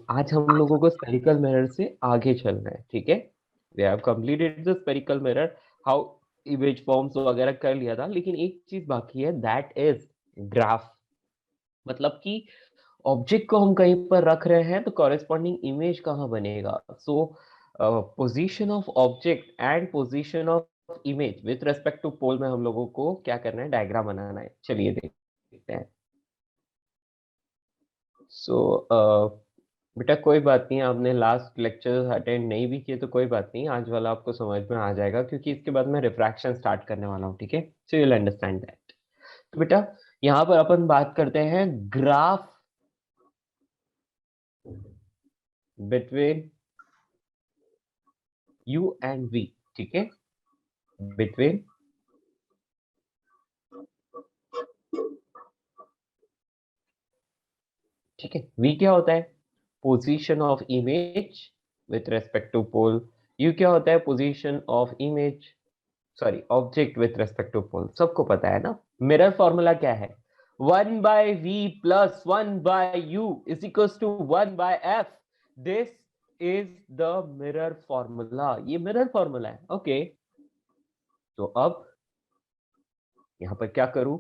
आज हम लोगों को स्पेरिकल मिरर से आगे चलना है, ठीक है। We have completed the spherical mirror, how image forms वगैरह कर लिया था, लेकिन एक चीज बाकी है, दैट इज ग्राफ। मतलब कि ऑब्जेक्ट को हम कहीं पर रख रहे हैं तो कॉरेस्पॉन्डिंग इमेज कहाँ बनेगा। So position of object and position of image with respect to pole में हम लोगों को क्या करना है, डायग्राम बनाना है। चलिए देखते हैं। सो बेटा कोई बात नहीं, आपने लास्ट लेक्चर अटेंड नहीं भी किए तो कोई बात नहीं, आज वाला आपको समझ में आ जाएगा, क्योंकि इसके बाद मैं रिफ्रैक्शन स्टार्ट करने वाला हूँ, ठीक है। So you will understand that. तो बेटा यहाँ पर अपन बात करते हैं graph between u and v, ठीक है। बिटवीन ठीक है, वी क्या होता है, position of image with respect to pole. U क्या होता है, position of image, sorry object with respect to pole. सबको पता है ना। मिरर फॉर्मूला क्या है, 1/v plus 1/u is equals to 1/f। This is the mirror formula, ये मिरर फॉर्मूला है, ओके। तो अब यहाँ पर क्या करूं,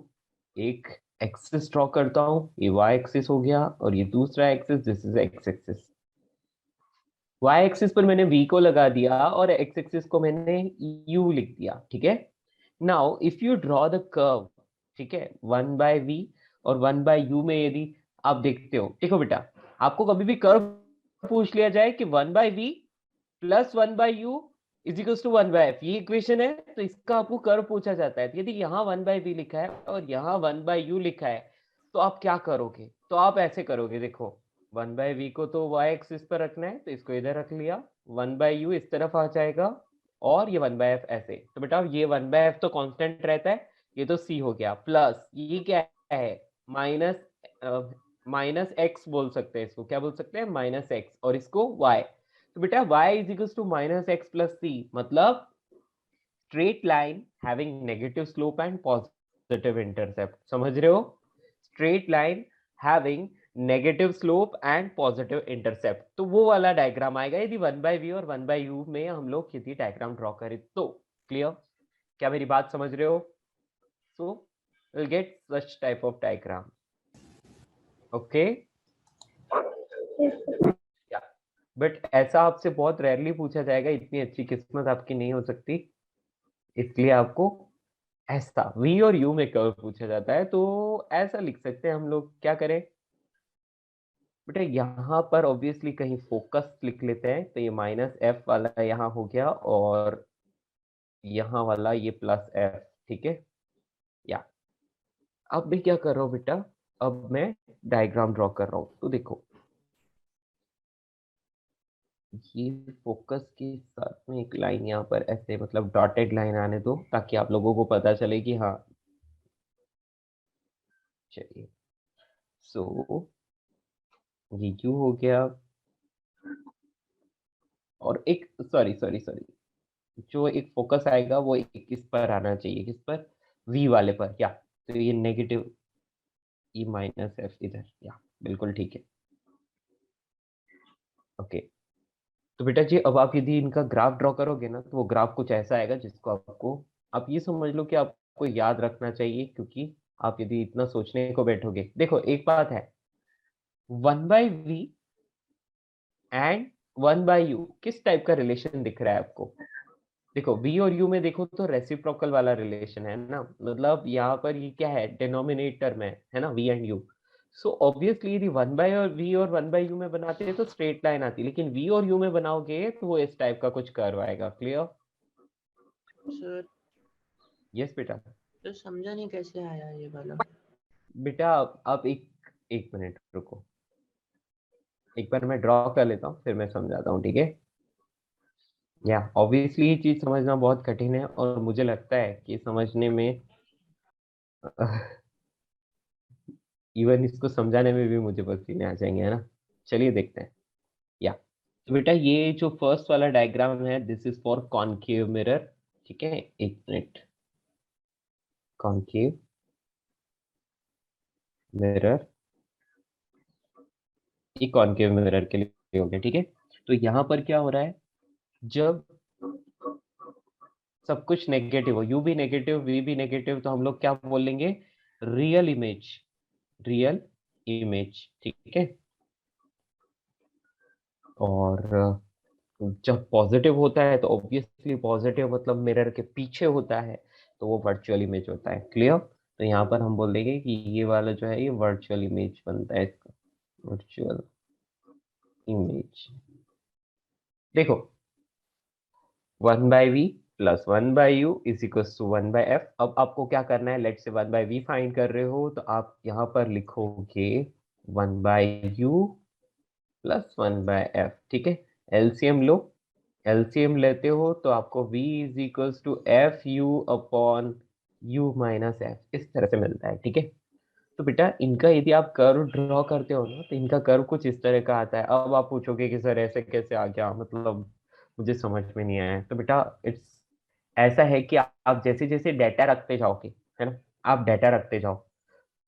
एक एक्सिस ड्रॉ करता हूं, ये y एक्सिस हो गया, और ये दूसरा axis, this is x axis. y axis पर मैंने v को लगा दिया और x एक्सिस को मैंने u लिख दिया, ठीक है। Now if you draw the curve, ठीक है, 1/v और 1/u में यदि आप देखते हो, देखो बेटा, आपको कभी भी कर्व पूछ लिया जाए कि 1/v plus 1/u is equal to 1/f, ये इक्वेशन है, तो इसका आपको कर्व पूछा जाता है। तो यदि यहाँ 1/v लिखा है और यहाँ 1/u लिखा है, तो आप क्या करोगे, तो आप ऐसे करोगे, देखो 1/v को तो y एक्सिस पर रखना है, तो इसको इधर रख लिया, 1/u इस तरफ आ जाएगा, और ये 1/f ऐसे। तो बेटा ये 1/f तो कांस्टेंट रहता है, ये तो c हो गया, प्लस ये क्या है, माइनस माइनस एक्स बोल सकते हैं, इसको क्या बोल सकते हैं, माइनस एक्स, और इसको y। तो बेटा y is equal to minus x plus c, मतलब straight line having negative slope and positive intercept. समझ रहे हो, straight line having negative slope and positive intercept, तो वो वाला डायग्राम आएगा यदि 1/v और 1/u में हम लोग यदि डायग्राम ड्रॉ करें तो। क्लियर, क्या मेरी बात समझ रहे हो। सो will get such type of diagram, okay. But ऐसा आपसे बहुत रेयरली पूछा जाएगा, इतनी अच्छी किस्मत आपकी नहीं हो सकती, इसलिए आपको ऐसा v और u में कर्व पूछा जाता है। तो ऐसा लिख सकते हैं हम लोग, क्या करें बेटा, यहाँ पर ऑब्वियसली कहीं फोकस लिख लेते हैं, तो ये माइनस एफ वाला यहाँ हो गया, और यहाँ वाला ये प्लस एफ, ठीक है। या अब मैं क्या कर रहा हूँ बेटा, अब मैं डायग्राम ड्रॉ कर रहा हूँ, तो देखो ये फोकस के साथ में एक लाइन यहाँ पर ऐसे, मतलब डॉटेड लाइन आने दो, ताकि आप लोगों को पता चले कि हाँ। चलिए, सो ये क्यों हो गया, और एक सॉरी सॉरी सॉरी, जो एक फोकस आएगा वो एक किस पर आना चाहिए, किस पर, वी वाले पर, क्या। तो ये नेगेटिव ई माइनस एफ इधर, या बिल्कुल ठीक है, ओके। तो बेटा जी अब आप यदि इनका ग्राफ ड्रॉ करोगे ना, तो वो ग्राफ कुछ ऐसा आएगा जिसको आपको, आप ये समझ लो कि आपको याद रखना चाहिए, क्योंकि आप यदि इतना सोचने को बैठोगे, देखो एक बात है, 1/v एंड 1/u किस टाइप का रिलेशन दिख रहा है आपको। देखो v और u में देखो तो रेसिप्रोकल वाला रिलेशन है ना, मतलब यहाँ पर ये क्या है, डिनोमिनेटर में है ना, v and u। So obviously यदि 1/v और 1/u में बनाते हैं तो स्ट्रेट लाइन आती है, लेकिन v और u में बनाओगे तो वो इस टाइप का कुछ कर्व आएगा। क्लियर। सर यस बेटा। तो समझा नहीं कैसे आया ये वाला। बेटा आप एक एक मिनट रुको, एक बार मैं ड्रॉ कर लेता हूँ फिर मैं समझाता हूँ, ठीक है। या ऑब्वियसली ये चीज समझना बहुत कठिन है, और मुझे लगता है कि समझने में इवन इसको समझाने में भी मुझे पसीने आ जाएंगे, है ना। चलिए देखते हैं। या तो बेटा ये जो फर्स्ट वाला डायग्राम है, this is for concave mirror, ठीक है। एक मिनट, कॉनकेव मिरर, ये कॉनकेव मिरर के लिए हो गया, ठीक है। तो यहाँ पर क्या हो रहा है, जब सब कुछ नेगेटिव हो, u भी नेगेटिव v भी नेगेटिव, तो हम लोग क्या बोलेंगे, रियल इमेज, रियल इमेज, ठीक है। और जब पॉजिटिव होता है तो ऑब्वियसली पॉजिटिव मतलब मिरर के पीछे होता है, तो वो वर्चुअल इमेज होता है। क्लियर? तो यहाँ पर हम बोल देंगे कि ये वाला जो है ये वर्चुअल इमेज बनता है इसका, वर्चुअल इमेज। देखो 1/v plus 1/u is equal to 1/f। अब आपको क्या करना है, लेट से 1/v फाइंड कर रहे हो तो आप यहाँ पर लिखोगे 1/u प्लस 1/f, ठीक है। एलसीएम लो, एलसीएम लेते हो तो आपको v is equals to f u upon u minus f, इस तरह से मिलता है, ठीक है। तो बेटा इनका यदि आप कर्व ड्रॉ करते हो ना, तो इनका कर्व कुछ इस तरह का आता है। अब आप पूछोगे कि सर ऐसे कैसे आ गया, मतलब मुझे समझ में नहीं आया। तो बेटा इट्स ऐसा है कि आप जैसे जैसे डेटा रखते जाओगे, है ना, आप डेटा रखते जाओ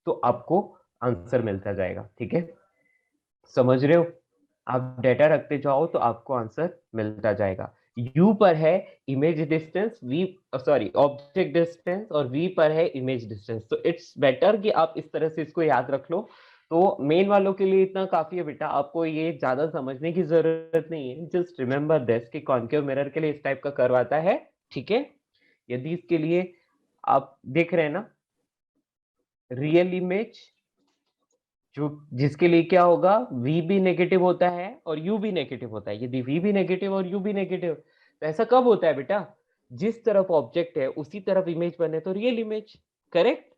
तो आपको आंसर मिलता जाएगा, ठीक है। समझ रहे हो? आप डेटा रखते जाओ तो आपको आंसर मिलता जाएगा। u पर है image distance, v sorry object distance, और v पर है इमेज डिस्टेंस। तो इट्स बेटर कि आप इस तरह से इसको याद रख लो। तो मेन वालों के लिए इतना काफी है बेटा, आपको ये ज्यादा समझने की जरूरत नहीं है। जस्ट रिमेंबर दिस कि कॉन्केव मिरर के लिए इस टाइप का कर्व आता है, ठीक है। यदि इसके लिए आप देख रहे हैं ना, रियल इमेज जो जिसके लिए क्या होगा, v भी नेगेटिव होता है और u भी नेगेटिव होता है। यदि v भी नेगेटिव और u भी नेगेटिव, तो ऐसा कब होता है बेटा, जिस तरफ ऑब्जेक्ट है उसी तरफ इमेज बने तो रियल इमेज, करेक्ट।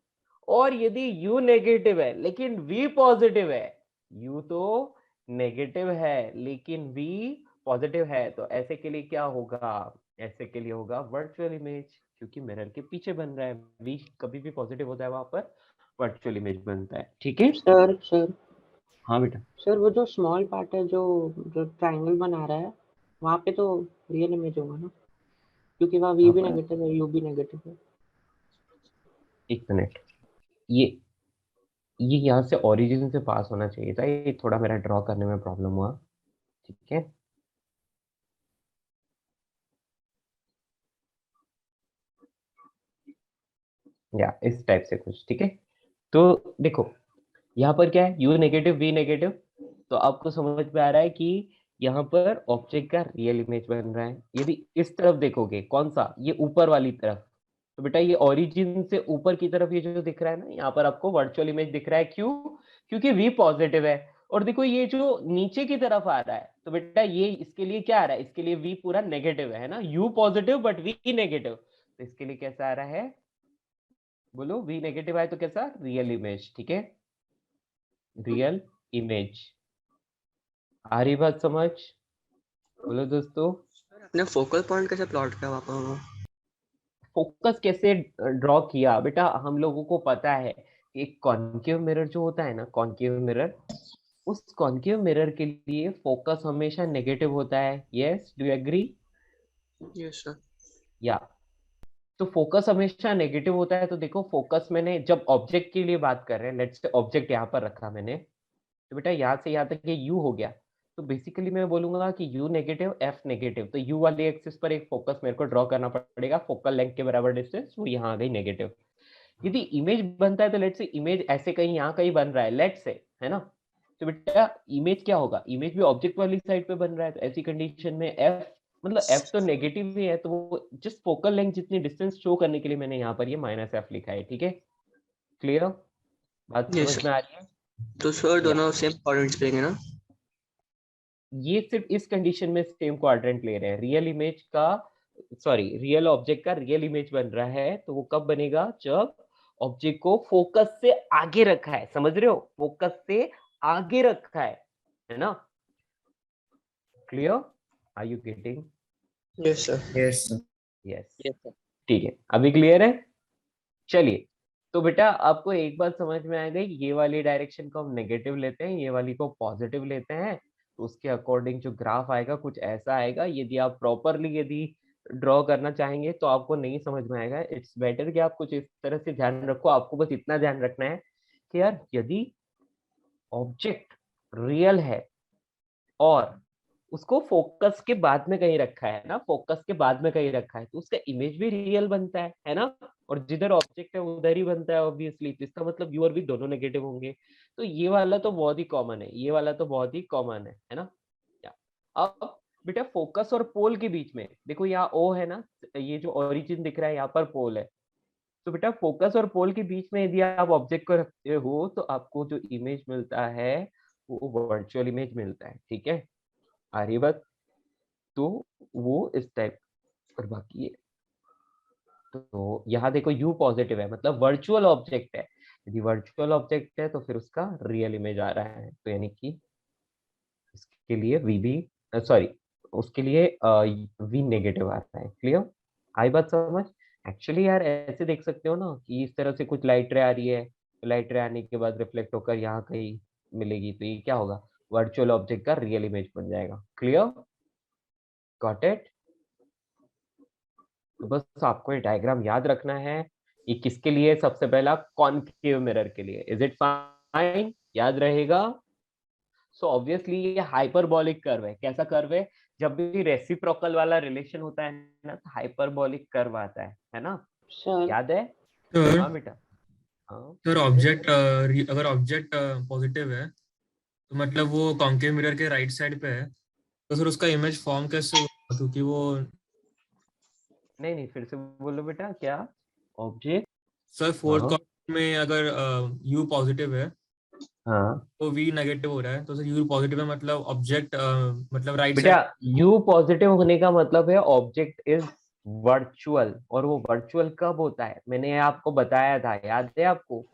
और यदि u नेगेटिव है लेकिन v पॉजिटिव है, u तो नेगेटिव है लेकिन v पॉजिटिव है, तो ऐसे के लिए क्या होगा, ऐसे के लिए होगा वर्चुअल इमेज, क्योंकि मिरर के पीछे बन रहा है। v कभी भी पॉजिटिव होता है वहां पर वर्चुअल इमेज बनता है, ठीक है। सर सर हाँ बेटा, सर वो जो स्मॉल पार्ट है, जो जो ट्रायंगल बना रहा है, वहाँ पे तो रियल इमेज होगा ना, क्योंकि वहाँ वी यहाँ भी पर नेगेटिव है, यू भी नेगेटिव है। एक मिनट, ये ये यहाँ से ओरिजिन से पास होना चाहिए था, ये थोड़ा मेरा ड्रॉ करने में प्रॉब्लम हुआ, ठीक है। या इस टाइप से कुछ, ठीक है। तो देखो यहाँ पर क्या है, u नेगेटिव v नेगेटिव, तो आपको समझ में आ रहा है कि यहाँ पर ऑब्जेक्ट का रियल इमेज बन रहा है। यदि इस तरफ देखोगे, कौन सा, ये ऊपर वाली तरफ, तो बेटा ये ओरिजिन से ऊपर की तरफ ये जो दिख रहा है ना, यहाँ पर आपको वर्चुअल इमेज दिख रहा है। क्यों? क्योंकि v पॉजिटिव है। और देखो ये जो नीचे की तरफ आ रहा है, तो बेटा ये इसके लिए क्या आ रहा है, इसके लिए v पूरा नेगेटिव है ना, u positive but v negative, तो इसके लिए कैसा आ रहा है, बोलो, v नेगेटिव आए तो कैसा, रियल इमेज, ठीक है, रियल इमेज। आ रही बात समझ? बोलो दोस्तों। आपने फोकल पॉइंट कैसे प्लॉट किया वहाँ पर? फोकस कैसे ड्रॉ किया बेटा, हम लोगों को पता है एक कॉन्केव मिरर जो होता है ना, कॉन्केव मिरर, उस कॉन्केव मिरर के लिए फोकस हमेशा नेगेटिव होता है। Yes, do you agree? Yes sir. या तो फोकस हमेशा नेगेटिव होता है। तो देखो फोकस, मैंने जब ऑब्जेक्ट के लिए बात कर रहे हैं, लेट्स से ऑब्जेक्ट यहाँ पर रखा मैंने, तो बेटा यहाँ से यहाँ तक ये u हो गया, तो बेसिकली मैं बोलूंगा कि u नेगेटिव f नेगेटिव, तो u वाली एक्सिस पर एक फोकस मेरे को ड्रॉ करना पड़ेगा, फोकल लेंथ के बराबर डिस्टेंस, वो यहाँ आ गई नेगेटिव। यदि इमेज बनता है तो लेट्स से इमेज ऐसे कहीं यहाँ कहीं बन रहा है, लेट्स से, है ना, तो बेटा इमेज क्या होगा, इमेज भी ऑब्जेक्ट वाली साइड पे बन रहा है, तो ऐसी कंडीशन में f, मतलब f तो नेगेटिव ही है, तो वो जस्ट फोकल लेंथ जितनी डिस्टेंस शो करने के लिए मैंने यहाँ पर ये माइनस f लिखा है, ठीक है। क्लियर? बात यस समझ सर। में आ रही है? तो सर या दोनों सेम कोऑर्डिनेट्स लेंगे ना? ये सिर्फ इस कंडीशन में सेम क्वाड्रेंट ले रहे हैं, रियल इमेज का, सॉरी रियल ऑब्जेक्ट का रियल इमेज बन रहा है, तो वो कब बनेगा, जब ऑब्जेक्ट को फोकस से आगे रखा है, समझ रहे हो, फोकस से आगे रखा है ना। Clear? Are you getting? Yes sir. Yes sir. Yes, yes sir. ठीक है, अभी क्लियर है। चलिए, तो बेटा आपको एक बात समझ में आ गई, ये वाली डायरेक्शन को हम नेगेटिव लेते हैं, ये वाली को पॉजिटिव लेते हैं, तो उसके अकॉर्डिंग जो ग्राफ आएगा कुछ ऐसा आएगा। यदि आप प्रॉपरली यदि ड्रॉ करना चाहेंगे तो आपको नहीं समझ में आएगा, इट्स बेटर कि आप कुछ इस तरह से ध्यान रखो। आपको बस इतना ध्यान रखना है कि यार यदि ऑब्जेक्ट रियल है और उसको फोकस के बाद में कहीं रखा है ना, फोकस के बाद में कहीं रखा है, तो उसका इमेज भी रियल बनता है ना। और जिधर ऑब्जेक्ट है उधर ही बनता है ऑब्वियसली, तो इसका मतलब यू और वी दोनों नेगेटिव होंगे। तो ये वाला तो बहुत ही कॉमन है, ये वाला तो बहुत ही कॉमन है ना। अब बेटा फोकस और पोल के बीच में देखो, यहाँ ओ है ना, ये जो ओरिजिन दिख रहा है यहाँ पर पोल है। तो बेटा फोकस और पोल के बीच में यदि आप ऑब्जेक्ट को रखते हो तो आपको जो इमेज मिलता है वो वर्चुअल इमेज मिलता है, ठीक है। आ रही बात? तो वो इस टाइप पर बाकी है। तो यहाँ देखो यू पॉजिटिव है, मतलब वर्चुअल ऑब्जेक्ट है। यदि वर्चुअल ऑब्जेक्ट है तो फिर उसका रियल इमेज आ रहा है, तो यानी कि इसके लिए वी भी, सॉरी, उसके लिए वी नेगेटिव आ रहा है। क्लियर? आई बात समझ? एक्चुअली यार ऐसे देख सकते हो ना कि इस तरह से कुछ लाइट रे आ रही है, तो लाइट रे आने के बाद रिफ्लेक्ट होकर यहाँ कहीं मिलेगी, तो ये क्या होगा, वर्चुअल ऑब्जेक्ट का रियल इमेज बन जाएगा। क्लियर? Got it? तो बस आपको ये डायग्राम याद रखना है। ये किसके लिए? सबसे पहला कॉनकेव मिरर के लिए। Is it fine? याद रहेगा? सो ऑब्वियसली ये हाइपरबॉलिक कर्व है। कैसा कर्व है? जब भी रेसिप्रोकल वाला रिलेशन होता है ना, तो हाइपरबॉलिक कर्व आता है ना। सर याद है? सर हाँ बेटा। हाँ सर बोलो। ऑब्जेक्ट अगर ऑब्जेक्ट पॉजिटिव है तो मतलब वो कॉन्केव मिरर के राइट साइड पे है, तो सर उसका इमेज फॉर्म कैसे होगा? क्योंकि वो नहीं नहीं, फिर से बोलो बेटा, क्या? ऑब्जेक्ट? सर फोर्थ हाँ कॉलम में अगर यू पॉजिटिव है हाँ तो वी नेगेटिव हो रहा है, तो सर यू पॉजिटिव है मतलब ऑब्जेक्ट मतलब राइट बेटा, साइड। यू पॉजिटिव होने का मतलब है ऑब्जेक्ट इज वर्चुअल। और वो वर्चुअल कब होता है? मैंने आपको बताया था, याद है आपको?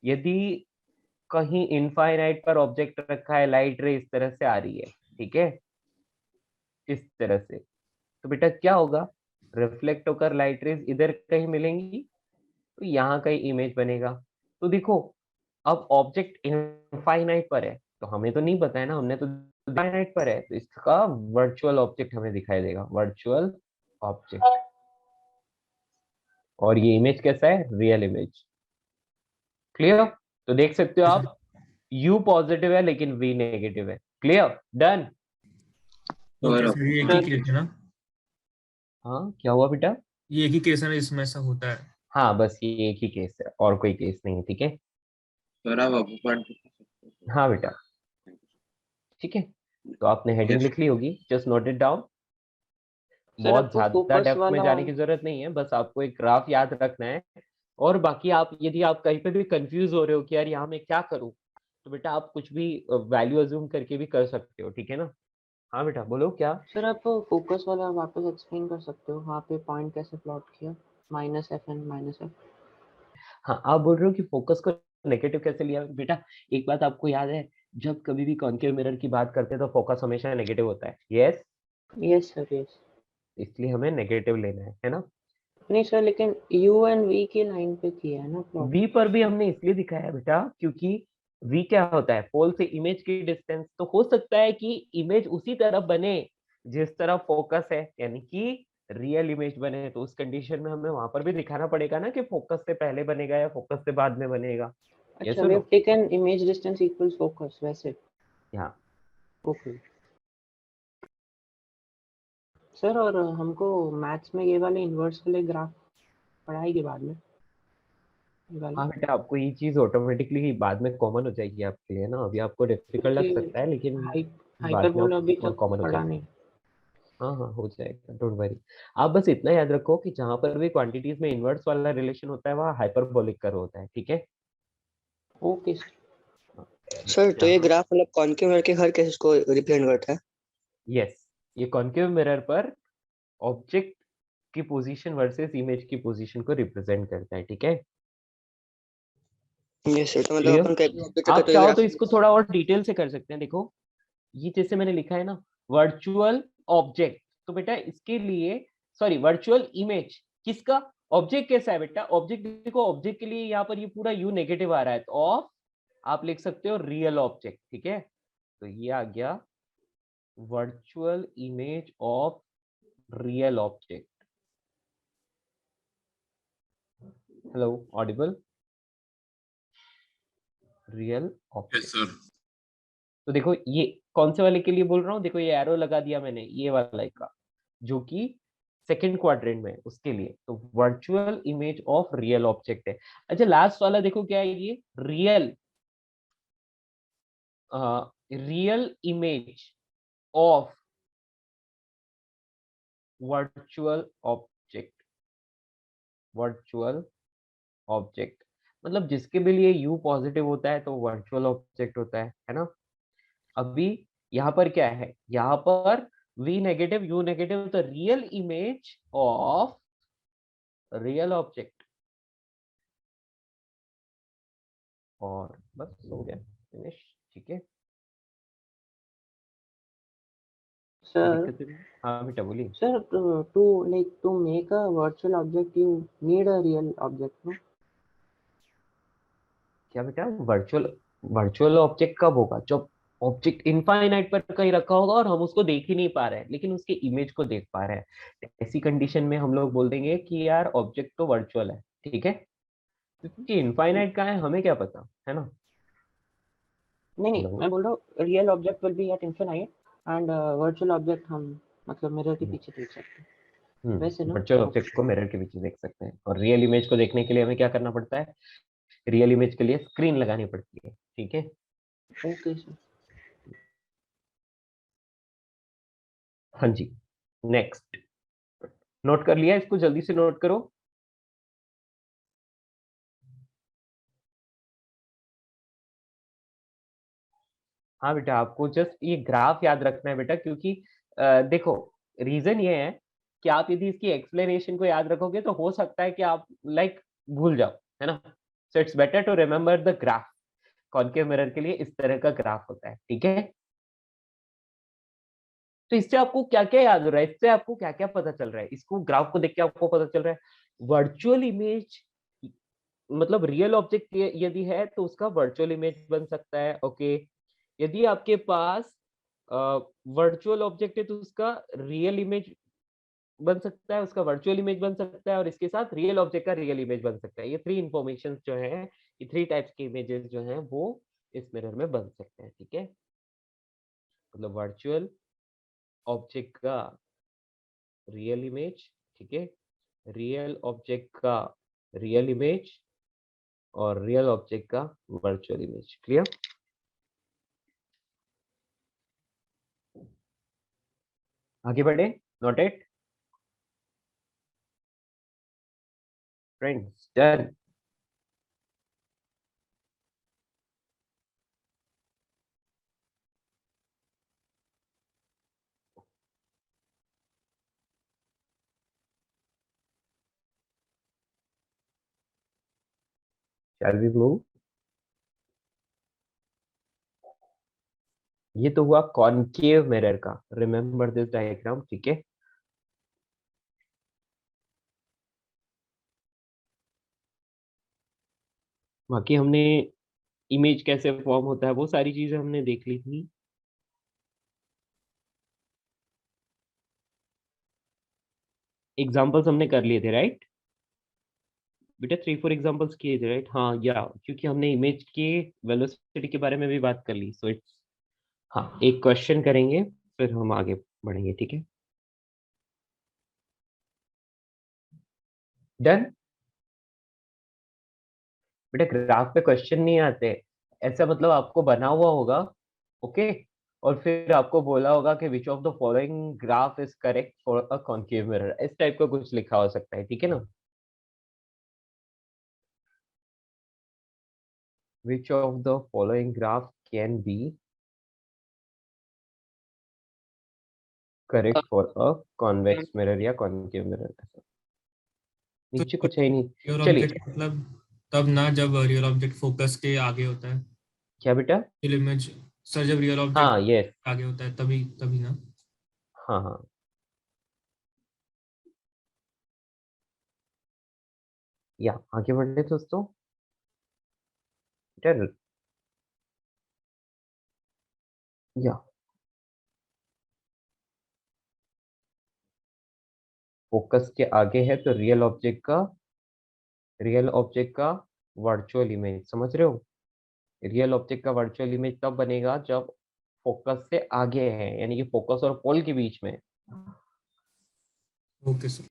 यदि कहीं इनफाइनाइट पर ऑब्जेक्ट रखा है, लाइट रे इस तरह से आ रही है, ठीक है, इस तरह से, तो बेटा क्या होगा, रिफ्लेक्ट होकर लाइट रेज इधर कहीं मिलेंगी, तो यहाँ कहीं इमेज बनेगा। तो देखो, अब ऑब्जेक्ट इनफाइनाइट पर है, तो हमें तो नहीं पता है ना, हमने तो इनफाइनाइट पर है, तो इसका वर्चुअल ऑब्जेक्ट हमें दिखाई देगा, वर्चुअल ऑब्जेक्ट। और ये इमेज कैसा है? Real image. क्लियर? तो देख सकते हो आप, U पॉजिटिव है लेकिन V नेगेटिव है। क्लियर? डन? ओके सर, ये एक ही सर केस है ना? हाँ क्या हुआ बेटा? ये एक ही केस है ना जिसमें ऐसा होता है? हाँ बस ये एक ही केस है, और कोई केस नहीं है, ठीक है। सर आप अबू पॉइंट बता सकते हो? हाँ बेटा, ठीक है। तो आपने हेडिंग यस लिख ली होगी, just note it down. Sir बहुत आपको ज्यादा फोकस डेप्थ में वाला, जाने की जरूरत नहीं है, बस आपको एक ग्राफ याद रखना है। और बाकी आप यदि आप कहीं पे भी कंफ्यूज हो रहे हो कि यार यहाँ मैं क्या करूँ, तो बेटा आप कुछ भी वैल्यू अज्यूम करके भी कर सकते हो, ठीक है ना। हाँ बेटा बोलो, क्या? सर आप फोकस वाला वापस एक्सप्लेन कर सकते हो? वहाँ पे पॉइंट कैसे प्लॉट किया, -f। हाँ आप बोल रहे हो कि फोकस को नेगेटिव कैसे लिया बेटा। एक बात आपको याद है, जब कभी भी कॉन्केव मिरर की बात करते हैं तो फोकस हमेशा नेगेटिव होता है। Yes, yes sir, yes. इसलिए हमें नेगेटिव लेना है ना। नहीं सर, लेकिन यू एंड वी की लाइन पे किया है ना प्लॉट। वी पर भी हमने इसलिए दिखाया बेटा क्योंकि वी क्या होता है, पोल से इमेज की डिस्टेंस। तो हो सकता है कि इमेज उसी तरफ बने जिस तरफ फोकस है, यानी कि रियल इमेज बने, तो उस कंडीशन में हमें वहां पर भी दिखाना पड़ेगा ना कि फोकस से पहले बनेगा या फोकस से बाद में बनेगा। ये अच्छा, वी सुनो have taken image distance equals focus, वैसे। यहाँ। Okay sir. और हमको मैथ्स में ये वाले इन्वर्स वाले ग्राफ पढ़ाएगी बाद में, ये वाले, हाँ बेटा, आपको ये चीज ऑटोमेटिकली बाद में कॉमन हो जाएगी आपके लिए ना, अभी आपको डिफिकल्ट लग सकता है लेकिन क्योंकि बाद में हाइपरबोला अभी और तक कॉमन हो पढ़ा जाएगा। नहीं। हाँ हाँ हो जाएगा, डोंट वरी। आप बस इतना याद रखो कि जहां पर भी क्वांटिटीज में इन्वर्स वाला रिलेशन होता है वहाँ हाइपरबोलिक कर्व होता है, ठीक है। Okay sir. हाँ, सर तो ये यहाँ, ग्राफ मतलब कॉनकेव मिरर के हर केस को रिप्रेजेंट करता है? यस, ये कॉन्केव मिरर पर ऑब्जेक्ट की पोजीशन वर्सेस इमेज की पोजीशन को रिप्रेजेंट करता है, ठीक है। यस सर, तो मतलब क्लियर? अपन कहीं ऑब्जेक्ट रखे आप तो ये चाहो तो ग्राफ। इसको थोड़ा और डिटेल से कर सकते हैं। देखो ये जैसे मैंने लिखा है ना, वर्चुअल ऑब्जेक्ट, तो बेटा इसके लिए, सॉरी, वर्चुअल इमेज किसका, ऑब्जेक्ट कैसा है बेटा, ऑब्जेक्ट देखो, ऑब्जेक्ट के लिए यहाँ पर ये पूरा यू नेगेटिव आ रहा है, तो ऑफ आप लिख सकते हो रियल ऑब्जेक्ट, ठीक है। तो ये आ गया virtual image of real object. Hello, Audible? Real yes object. Sir. तो देखो ये कौन से वाले के लिए बोल रहा हूँ, देखो ये एरो लगा दिया मैंने, ये वाला का, जो कि सेकंड क्वाड्रेंट में है, उसके लिए तो virtual image of real object है। अच्छा लास्ट वाला देखो क्या है, ये real image of virtual object. Virtual object मतलब जिसके भी लिए यू पॉजिटिव होता है तो वर्चुअल ऑब्जेक्ट होता है ना। अभी यहाँ पर क्या है, यहाँ पर वी नेगेटिव यू नेगेटिव, तो real image of real object, और बस हो गया फिनिश। ठीक है, कोई सर दिक्कत नहीं? हाँ बेटा बोलिए। Sir to make a virtual object you need a real object, no? क्या बेटा, वर्चुअल वर्चुअल ऑब्जेक्ट कब होगा, जब ऑब्जेक्ट इनफाइनाइट पर कहीं रखा होगा और हम उसको देख ही नहीं पा रहे हैं लेकिन उसके इमेज को देख पा रहे हैं। ऐसी कंडीशन में हम लोग बोल देंगे कि यार ऑब्जेक्ट तो वर्चुअल है। ठीक है, क्योंकि इनफाइनाइट का है हमें क्या पता, है ना। नहीं हेलो। मैं बोल रहा हूँ real object will be at infinite and virtual object हम मतलब मिरर के पीछे देख सकते हैं वैसे ना। वर्चुअल ऑब्जेक्ट को मिरर के पीछे देख सकते हैं, और रियल इमेज को देखने के लिए हमें क्या करना पड़ता है, रियल इमेज के लिए स्क्रीन लगानी पड़ती है। ठीक है, ओके सर। हाँ जी। नेक्स्ट, नोट कर लिया इसको, जल्दी से नोट करो। हाँ बेटा, आपको जस्ट ये ग्राफ याद रखना है बेटा, क्योंकि देखो रीजन ये है कि आप यदि इसकी एक्सप्लेनेशन को याद रखोगे तो हो सकता है कि आप भूल जाओ, है ना। So it's better to remember the graph. Concave mirror के लिए इस तरह का ग्राफ होता है। ठीक है, तो इससे आपको क्या क्या याद हो रहा है, इससे आपको क्या क्या पता चल रहा है, इसको ग्राफ को देख के आपको पता चल रहा है वर्चुअल इमेज मतलब रियल ऑब्जेक्ट यदि है तो उसका वर्चुअल इमेज बन सकता है। ओके, यदि आपके पास वर्चुअल ऑब्जेक्ट है तो उसका रियल इमेज बन सकता है, उसका वर्चुअल इमेज बन सकता है, और इसके साथ रियल ऑब्जेक्ट का रियल इमेज बन सकता है। ये थ्री इंफॉर्मेशन जो है, ये थ्री टाइप्स के इमेजेस जो हैं वो इस मिरर में बन सकते हैं। ठीक है, मतलब वर्चुअल ऑब्जेक्ट का रियल इमेज, ठीक है, रियल ऑब्जेक्ट का रियल इमेज, और रियल ऑब्जेक्ट का वर्चुअल इमेज। क्लियर? आगे बढ़े, noted friends, done. Shall we move? ये तो हुआ कॉनकेव मिरर का, रिमेम्बर दिस डायग्राम। ठीक है, बाकी हमने इमेज कैसे फॉर्म होता है वो सारी चीजें हमने देख ली थी। एग्जांपल्स हमने कर लिए थे, राइट बेटा, 3-4 एग्जांपल्स किए थे, राइट। हाँ, या क्योंकि हमने इमेज के वेलोसिटी के बारे में भी बात कर ली, सो इट्स, हाँ एक क्वेश्चन करेंगे फिर हम आगे बढ़ेंगे। ठीक है, डन बेटा। ग्राफ पे क्वेश्चन नहीं आते, ऐसा मतलब आपको बना हुआ होगा, ओके, और फिर आपको बोला होगा कि विच of the following graph is correct for a concave mirror, इस टाइप का कुछ लिखा हो सकता है। ठीक है ना, विच of the following graph can be correct for a convex mirror या कॉनकेव मिरर। ऐसा तो नीचे कुछ है ही नहीं। रियल चलिए, ऑब्जेक्ट मतलब तब ना जब रियल ऑब्जेक्ट फोकस के आगे होता है, क्या बेटा? Real image. सर जब रियल ऑब्जेक्ट हाँ, यस, आगे होता है तभी तभी ना। हाँ हाँ, या आगे बढ़े दोस्तों। बेटा, या फोकस के आगे है तो रियल ऑब्जेक्ट का वर्चुअल इमेज, समझ रहे हो। रियल ऑब्जेक्ट का वर्चुअल इमेज तब बनेगा जब फोकस से आगे है, यानी कि फोकस और पोल के बीच में। Okay sir.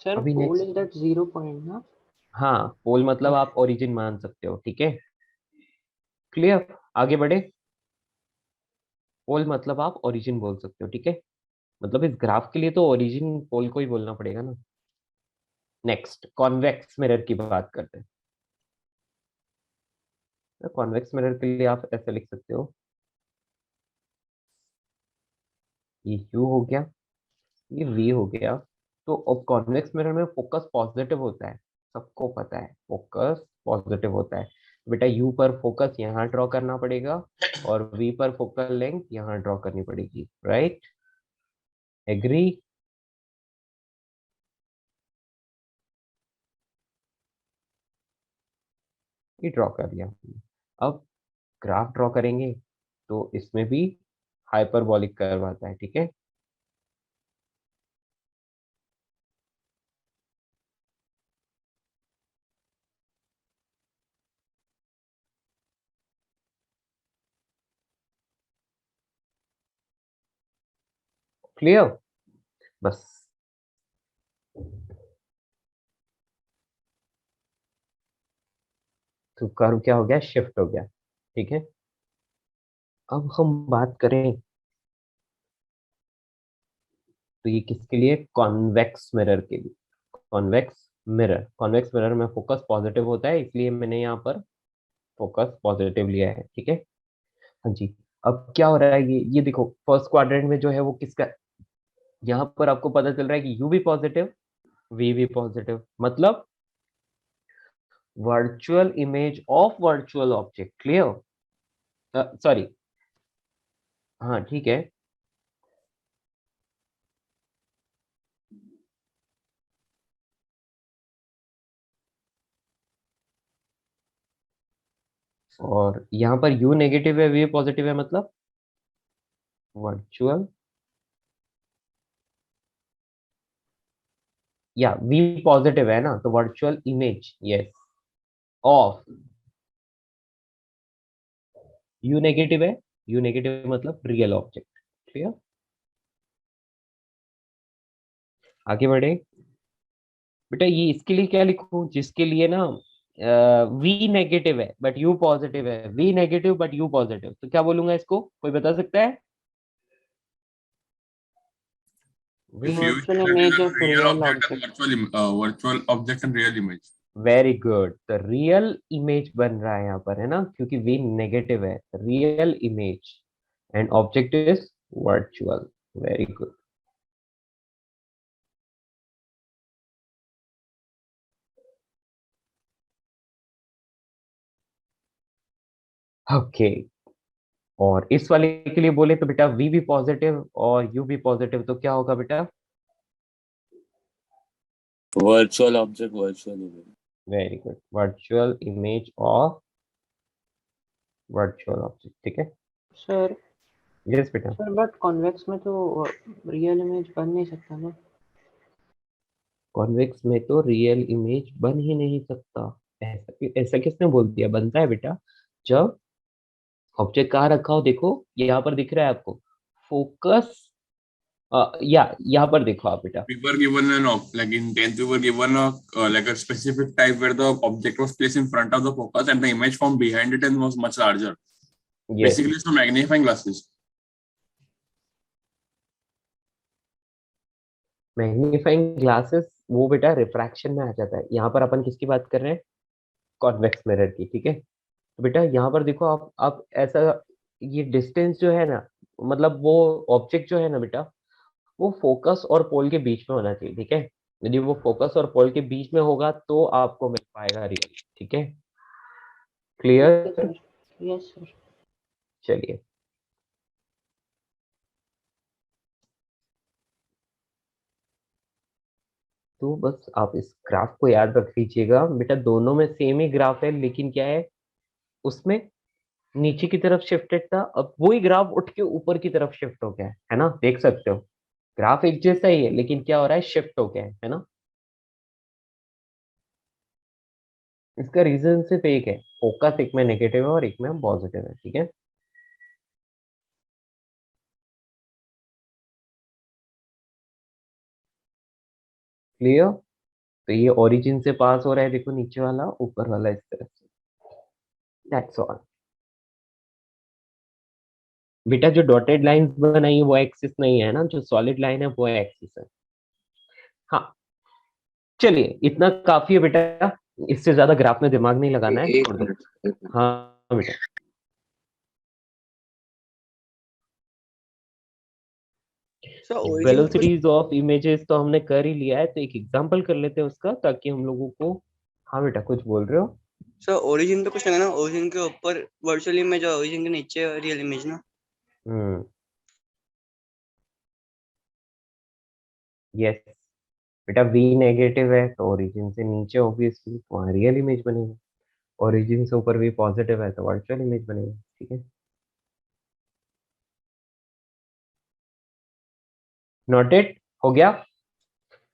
सर अभी पोल next- इज दैट 0 पॉइंट ना? हाँ, पोल मतलब आप ओरिजिन मान सकते हो, ठीक है। क्लियर, आगे बढ़े। पोल मतलब आप ओरिजिन बोल सकते हो, ठीक है। मतलब इस ग्राफ के लिए तो ओरिजिन पोल को ही बोलना पड़ेगा ना। नेक्स्ट, कॉन्वेक्स मिरर की बात करते हैं। कॉन्वेक्स मिरर के लिए आप ऐसे लिख सकते हो, ये U हो गया, ये V हो गया। तो अब कॉन्वेक्स मिरर में फोकस पॉजिटिव होता है, सबको पता है फोकस पॉजिटिव होता है। तो बेटा U पर फोकस यहाँ ड्रॉ करना पड़ेगा और V पर फोकल लेंथ यहाँ ड्रॉ करनी पड़ेगी, राइट? एग्री? ये ड्रॉ कर लिया। अब ग्राफ ड्रॉ करेंगे तो इसमें भी हाइपरबॉलिक कर्व आता है, ठीक है। क्लियर? बस तो कर्व क्या हो गया, शिफ्ट हो गया, ठीक है। अब हम बात करें तो ये किसके लिए, कॉन्वेक्स मिरर के लिए। कॉन्वेक्स मिरर में फोकस पॉजिटिव होता है, इसलिए मैंने यहाँ पर फोकस पॉजिटिव लिया है, ठीक है। हाँ जी। अब क्या हो रहा है, ये देखो फर्स्ट क्वाड्रेंट में जो है वो किसका, यहाँ पर आपको पता चल रहा है कि U भी पॉजिटिव, V भी पॉजिटिव, मतलब virtual image of virtual object. Clear? Sorry, हाँ ठीक है। और यहाँ पर U नेगेटिव है, V पॉजिटिव है, मतलब वर्चुअल, या V पॉजिटिव है ना, तो virtual image, yes, of. U negative है, U नेगेटिव मतलब रियल ऑब्जेक्ट। क्लियर? आगे बढ़े। बेटा ये इसके लिए क्या लिखूं, जिसके लिए ना V नेगेटिव है बट U पॉजिटिव है, V negative but U positive, तो क्या बोलूंगा इसको, कोई बता सकता है? If you virtual that is image a of real real object and object. virtual object and real image. Very good, तो रियल इमेज बन रहा है यहाँ पर, है ना, क्योंकि V नेगेटिव है, real image and object is virtual. Very good. Okay, और इस वाले के लिए बोले तो बेटा V भी पॉजिटिव और U भी पॉजिटिव, तो क्या होगा बेटा? Virtual object, virtual image. Very good, virtual image of virtual object, ठीक है। सर यस बेटा। सर बट कॉन्वेक्स में तो रियल इमेज बन नहीं सकता ना? कॉन्वेक्स में तो रियल इमेज बन ही नहीं सकता। ऐसा ऐसा किसने बोल दिया, बनता है बेटा जब ऑब्जेक्ट कहाँ रखा हो। देखो यहाँ पर दिख रहा है आपको फोकस, या यहाँ पर देखो आप बेटा, We were given like in 10th, we were given a like a specific type where the object was placed in front of the focus and the image from behind it and was much larger. ये Basically, it's a magnifying glasses. Magnifying glasses वो बेटा refraction में आ जाता है। यहाँ पर अपन किसकी बात कर रहे हैं, कॉन्वेक्स मिरर की, ठीक है। तो बेटा यहाँ पर देखो आप ऐसा, ये डिस्टेंस जो है ना, मतलब वो ऑब्जेक्ट जो है ना बेटा, वो फोकस और पोल के बीच में होना चाहिए, ठीक है। यदि वो फोकस और पोल के बीच में होगा तो आपको मिल पाएगा रियल, ठीक है। Okay clear? Sir, yes sir. चलिए, तो बस आप इस ग्राफ को याद रख लीजिएगा बेटा, दोनों में सेम ही ग्राफ है, लेकिन क्या है उसमें नीचे की तरफ शिफ्टेड था, अब वही ग्राफ उठ के ऊपर की तरफ शिफ्ट हो गया है ना, देख सकते हो। ग्राफ एक जैसा ही है लेकिन क्या हो रहा है, शिफ्ट हो गया है ना। इसका रीजन सिर्फ एक है, फोकस एक में नेगेटिव है और एक में पॉजिटिव है, ठीक है। क्लियर? तो ये ओरिजिन से पास हो रहा है, देखो नीचे वाला ऊपर वाला इस तरफ से, दैट्स ऑल। बेटा जो डॉटेड लाइंस बनाई है वो एक्सिस नहीं है ना, जो सॉलिड लाइन है वो एक्सिस है। हाँ चलिए इतना काफी है बेटा, इससे ज्यादा ग्राफ में दिमाग नहीं लगाना है, एक छोड़ दो। मिनट, एक मिनट। हाँ बेटा, सर ओरिजिन पे कुछ वेलोसिटीज ऑफ इमेजेस तो हमने कर ही लिया है, तो एक एग्जांपल कर लेते हैं उसका, ताकि हम लोगों को। हाँ बेटा कुछ बोल रहे हो? सर ओरिजिन पे कुछ लगाना, ओरिजिन के ऊपर वर्चुअल इमेज और ओरिजिन के नीचे रियल इमेज ना। यस बेटा, वी नेगेटिव है तो ओरिजिन से नीचे ऑब्वियसली वहाँ रियल इमेज बनेगा, ओरिजिन से ऊपर वी पॉजिटिव है तो वर्चुअल इमेज बनेगा, ठीक है। नोटेड हो गया?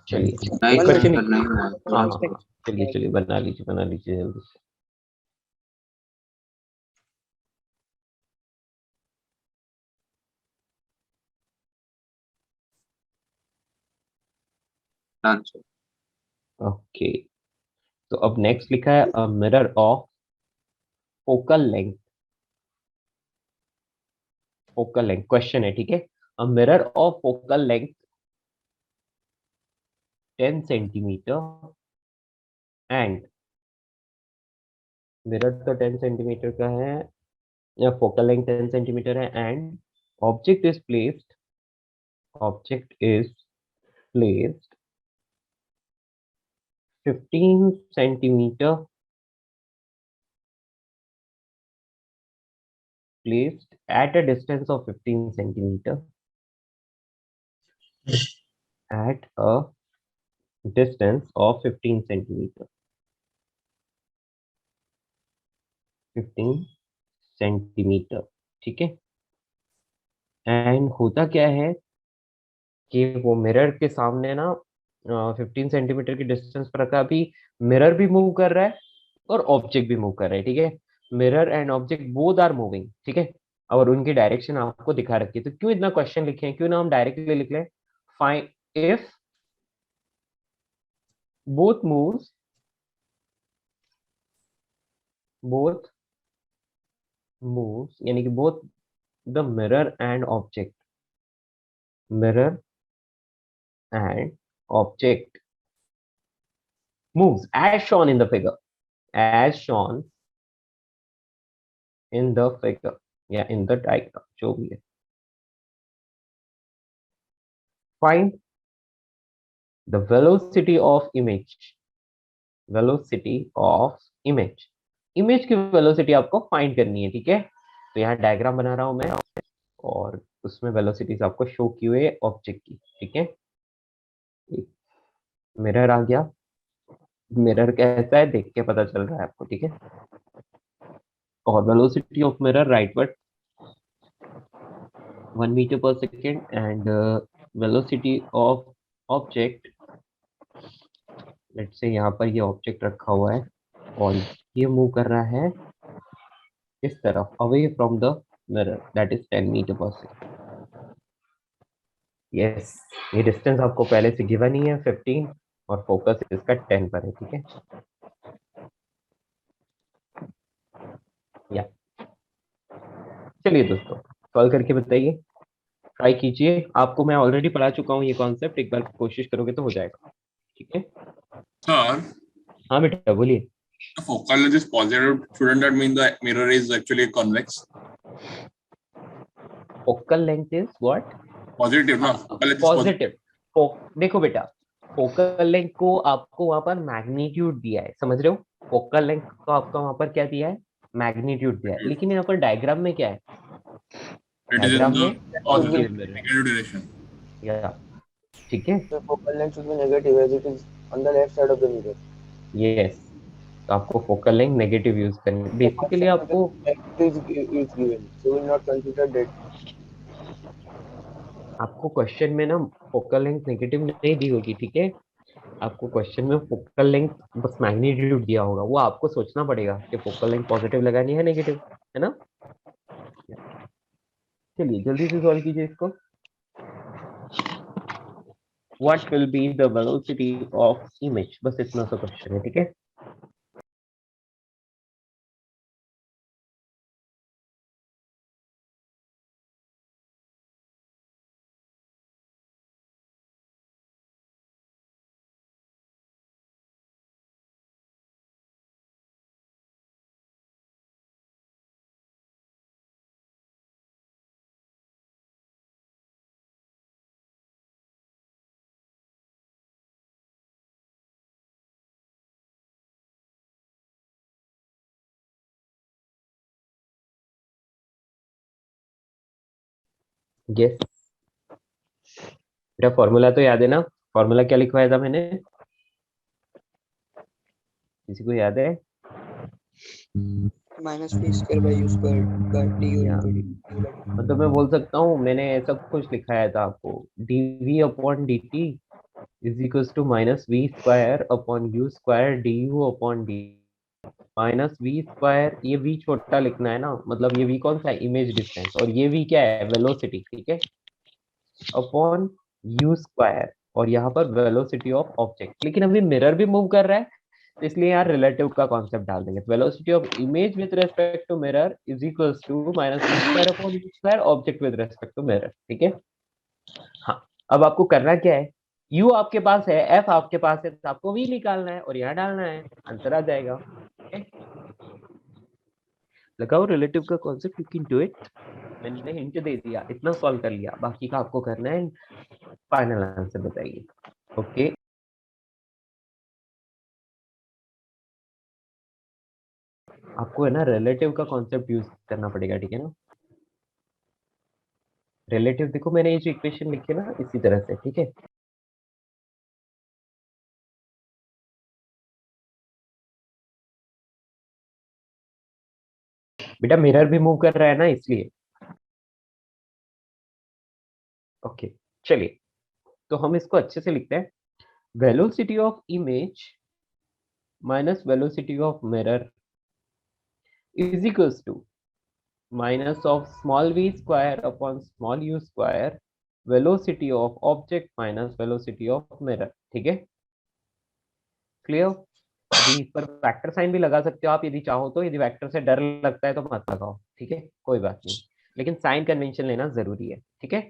चलिए नहीं एक सर, क्वेश्चन। नहीं हाँ हाँ हाँ, चलिए चलिए बना लीजिए जल्दी से। आंसर। ओके, तो अब नेक्स्ट लिखा है a mirror of focal length. Focal length question है, ठीक है। A mirror of focal length 10 centimetre and, mirror तो 10 सेंटीमीटर का है, या फोकल लेंथ 10 सेंटीमीटर है, and object is placed, object is placed 15 centimetre, placed at a distance of 15 centimeter, at a distance of 15 centimeter, 15 centimetre, ठीक है। And होता क्या है कि वो मिरर के सामने ना 15 सेंटीमीटर की डिस्टेंस पर का भी मिरर भी मूव कर रहा है और ऑब्जेक्ट भी मूव कर रहा है, ठीक है। Mirror and object both are moving, ठीक है, और उनकी डायरेक्शन आपको दिखा रखी है। तो क्यों इतना क्वेश्चन लिखे हैं, क्यों ना हम डायरेक्टली लिख लें, find if both moves, both moves यानी कि both the mirror and object, mirror and object moves as shown in the figure, as shown in the figure या in the diagram, जो भी है। Find the velocity of image, velocity of image, image की velocity आपको find करनी है, ठीक है। तो यहाँ डायग्राम बना रहा हूं मैं और उसमें वेलोसिटीज आपको शो की हुई है ऑब्जेक्ट की, ठीक है। मिरर आ गया, मिरर कैसा है देख के पता चल रहा है आपको, ठीक है। और velocity of mirror rightward 1 meter per second, and velocity of object, let's say यहाँ पर ये ऑब्जेक्ट रखा हुआ है और ये मूव कर रहा है इस तरफ away from the mirror, that is 10 metre per second. Yes, ये डिस्टेंस आपको पहले से गिवन ही है 15 और फोकस इसका 10 पर है, ठीक है। या चलिए दोस्तों सॉल्व करके बताइए, ट्राई कीजिए। आपको मैं ऑलरेडी पढ़ा चुका हूँ ये कॉन्सेप्ट, एक बार कोशिश करोगे तो हो जाएगा, ठीक है। Sir, हाँ बेटा बोलिए। the focal length is positive. Shouldn't that mean the mirror is actually convex? Focal length is what? Positive, no? Focal length is positive. Positive. देखो बेटा, फोकल लेंथ को आपको वहां पर मैग्नीट्यूड दिया है, समझ रहे हो। फोकल लेंथ को आपका वहां पर क्या दिया है, मैग्नीट्यूड दिया है, लेकिन यहाँ पर डायग्राम में क्या है, It is in diagram the में positive, positive mirror negative direction. या, ठीक है। The focal length should be negative as it is on the left side of the mirror. Yes, तो आपको फोकल लेंथ नेगेटिव यूज करनी, basically आपको Is given, so we will not consider that. Question में ना focal length negative नहीं दी होगी, ठीक है। आपको क्वेश्चन में फोकल लेंथ बस मैग्नीट्यूड दिया होगा, वो आपको सोचना पड़ेगा कि फोकल लेंथ पॉजिटिव लगानी है नेगेटिव, है ना। चलिए जल्दी से सॉल्व कीजिए इसको। What will be the velocity of image, बस इतना सा क्वेश्चन है, ठीक है। यस बेटा, फॉर्मूला तो याद है ना। फॉर्मूला क्या लिखवाया था मैंने, किसी को याद है? -v² / u² या मतलब मैं बोल सकता हूँ, मैंने सब कुछ लिखाया था आपको। dv/dt is equals to -v² / u²du/d -v², ये v छोटा लिखना है ना, मतलब ये v कौन सा है, इमेज डिस्टेंस, और ये v क्या है, वेलोसिटी, ठीक है, अपॉन u², और यहाँ पर वेलोसिटी ऑफ ऑब्जेक्ट। लेकिन अभी मिरर भी मूव कर रहा है, तो इसलिए यार रिलेटिव का कॉन्सेप्ट डाल देंगे। Velocity of image with respect to mirror is equals to -v²/u², object with respect to mirror, ठीक है। हाँ, अब आपको करना क्या है, u आपके पास है, f आपके पास है, तो आपको v निकालना है और यहाँ डालना है, आंसर आ जाएगा। लगाओ रिलेटिव का concept, you can do it. मैंने हिंट दे दिया, इतना सॉल्व कर लिया, बाकी का आपको करना है, फाइनल आंसर बताइए। ओके आपको है ना रिलेटिव का कॉन्सेप्ट यूज करना पड़ेगा, ठीक है ना। रिलेटिव देखो, मैंने ये जो इक्वेशन लिखी है ना, इसी तरह से, ठीक है। बेटा मिरर भी मूव कर रहा है ना, इसलिए। ओके चलिए, तो हम इसको अच्छे से लिखते हैं। Velocity of image minus velocity of mirror is equals to minus of small v square upon small u square velocity of object minus velocity of mirror, ठीक है, क्लियर। अभी इस पर वेक्टर साइन भी लगा सकते हो आप यदि चाहो तो, यदि वेक्टर से डर लगता है तो मत लगाओ, ठीक है, कोई बात नहीं, लेकिन साइन कन्वेंशन लेना जरूरी है, ठीक है।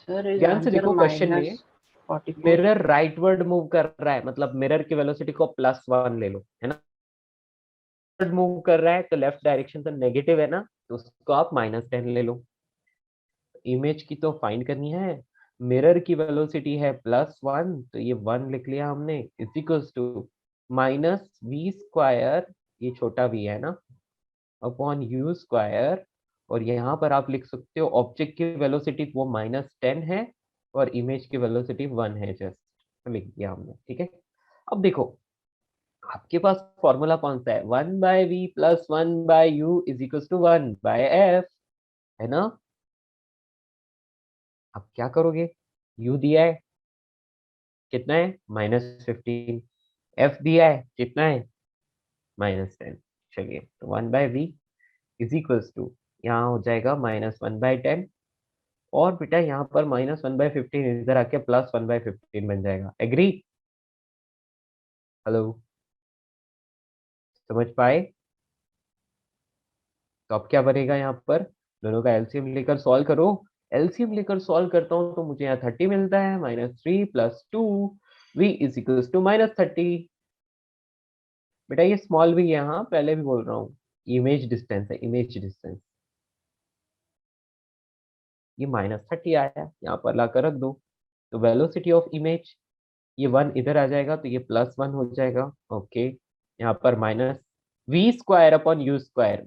सर इज ध्यान से आंसर देखो क्वेश्चन में, -44। मिरर राइटवर्ड मूव कर रहा है, मतलब मिरर की वेलोसिटी को +1 ले लो, है ना। मूव कर रहा है तो लेफ्ट डायरेक्शन तो नेगेटिव है ना, तो उसको आप -10 ले लो। इमेज की तो फाइंड करनी है, मिरर की वेलोसिटी है +1, तो ये 1 लिख लिया हमने, इज इक्वल्स टू -v², ये छोटा v है ना, अपॉन u², और यहाँ पर आप लिख सकते हो ऑब्जेक्ट की वेलोसिटी वो -10 है और इमेज की वेलोसिटी 1 है, जस्ट लिख दिया हमने, ठीक है। अब देखो आपके पास फॉर्मूला कौन सा है, 1/v + 1/u is equals to 1/f, है ना। अब क्या करोगे, u दिया है कितना है, -15, f दिया है कितना है, -10। चलिए तो 1/v इज इक्वल्स टू, यहाँ हो जाएगा -1/10, और बेटा यहाँ पर -1/15 इधर आके +1/15 बन जाएगा, एग्री। हेलो, समझ पाए। तो अब क्या बनेगा, यहाँ पर दोनों का एलसीएम लेकर सॉल्व करो। एलसीएम लेकर सॉल्व करता हूँ तो मुझे यहाँ 30 मिलता है, -3 + 2 v इज इक्वल्स टू -30। बेटा ये स्मॉल v यहाँ पहले भी बोल रहा हूँ, इमेज डिस्टेंस है, इमेज डिस्टेंस, ये -30 आया, यहाँ पर लाकर रख दो, तो वेलोसिटी ऑफ इमेज, ये 1 इधर आ जाएगा तो ये +1 हो जाएगा, ओके। यहाँ पर -v²/u²,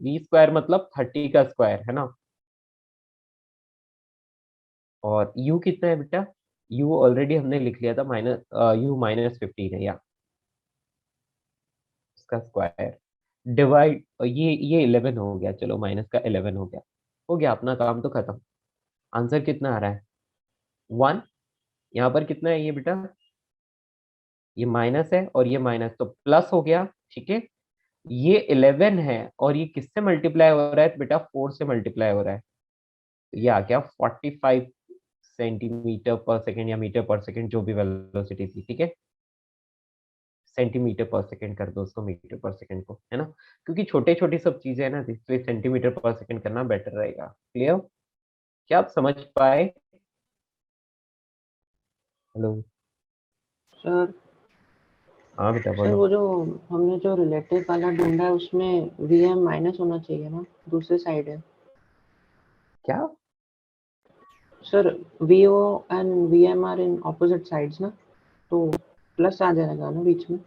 v² मतलब 30 का स्क्वायर, है ना। और u कितना है बेटा, u ऑलरेडी हमने लिख लिया था, u -15 है, या उसका स्क्वायर डिवाइड, ये 11 हो गया, चलो माइनस का 11 हो गया अपना काम तो खत्म। आंसर कितना आ रहा है, 1। यहाँ पर कितना है ये बेटा, ये माइनस है और ये माइनस, तो प्लस हो गया, ठीक है। ये 11 है और ये किससे मल्टीप्लाई हो रहा है बेटा, 4 से मल्टीप्लाई हो रहा है, तो ये आ गया 45 सेंटीमीटर पर सेकेंड या मीटर पर सेकेंड, जो भी वेलोसिटी थी, ठीक है। सेंटीमीटर पर सेकेंड कर दो उसको मीटर पर सेकेंड को, है ना, क्योंकि छोटे छोटी सब चीजें है ना, इसलिए सेंटीमीटर पर सेकेंड करना बेटर रहेगा। क्लियर? क्या आप समझ पाए? हेलो? सर हाँ बेटा सर बोलो। वो जो हमने जो रिलेटिव वाला ढूंढा है उसमें वीएम माइनस होना चाहिए ना, दूसरी साइड है क्या? Sir. VO and VM are in opposite sides ना, तो प्लस आ जाएगा ना बीच में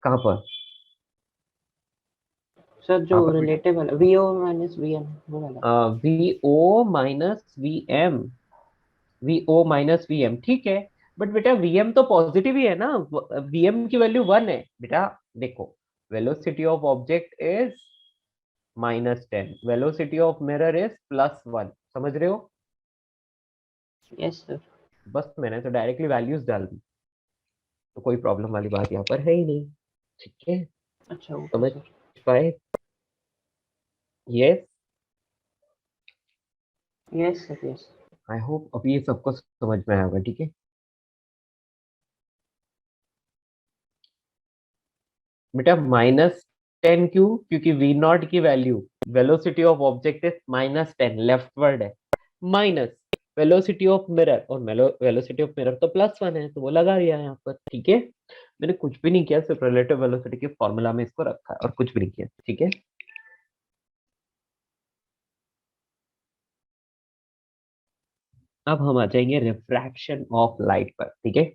कहाँ पर? सर, कहाँ जो पर बेटा? रिलेटिव वाला वीओ माइनस वीएम वो वाला। V O minus V M, V O minus V M, ठीक है। बट बेटा वीएम तो पॉजिटिव ही है ना, वीएम की वैल्यू 1 है बेटा। देखो, velocity of object is -10, velocity of mirror is +1, समझ रहे हो? Yes sir. बस मैंने तो डायरेक्टली वैल्यूज डाल दी, तो कोई प्रॉब्लम वाली बात यहाँ पर है ही नहीं, ठीक है। अच्छा ओके समझ सर। पाए? Yes. Yes sir yes. I hope अभी ये सबको समझ में आया होगा, ठीक है। बेटा -10 क्यों? क्योंकि वी नॉट की value, velocity of object is -10, leftward है, माइनस वेलोसिटी ऑफ मिरर, और वेलोसिटी ऑफ मिरर तो +1 है, तो वो लगा दिया है यहाँ पर, ठीक है। मैंने कुछ भी नहीं किया, सिर्फ रिलेटिव वेलोसिटी के फॉर्मूला में इसको रखा है और कुछ भी नहीं किया, ठीक है। अब हम आ जाएंगे रिफ्रैक्शन ऑफ लाइट पर, ठीक है।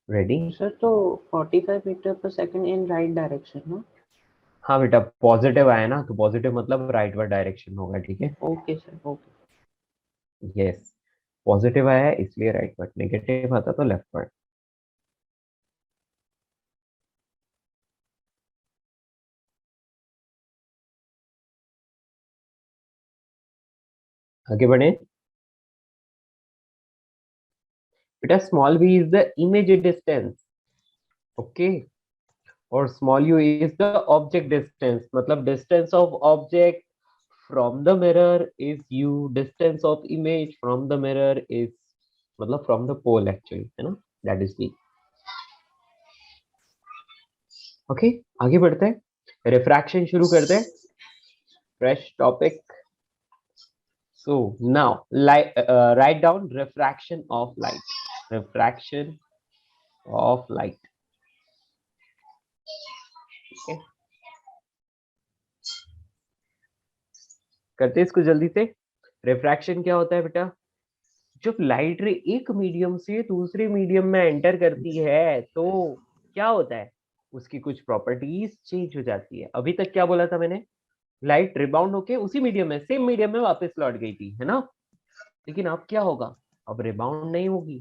रेडी? सर तो 45 मीटर पर सेकंड इन राइट डायरेक्शन ना। हाँ बेटा, पॉजिटिव आया ना, तो पॉजिटिव मतलब राइटवर्ड डायरेक्शन होगा, ठीक है। Okay sir okay. Yes, positive आया है इसलिए राइटवर्ड, नेगेटिव आता तो लेफ्टवर्ड। आगे बढ़े बेटा। Small v is the image distance, okay, और small u is the object distance, मतलब distance of object from the mirror is u, distance of image from the mirror is, मतलब from the pole actually, है ना, that is v। Okay, आगे बढ़ते हैं, refraction शुरू करते हैं, fresh topic. So now write down refraction of light, refraction of light, okay? करते हैं इसको जल्दी से। रिफ्रैक्शन क्या होता है बेटा? जब लाइट रे एक मीडियम से दूसरे मीडियम में एंटर करती है तो क्या होता है, उसकी कुछ प्रॉपर्टीज चेंज हो जाती है। अभी तक क्या बोला था मैंने, लाइट रिबाउंड होके उसी मीडियम में, सेम मीडियम में वापस लौट गई थी, है ना। लेकिन अब क्या होगा, अब रिबाउंड नहीं होगी,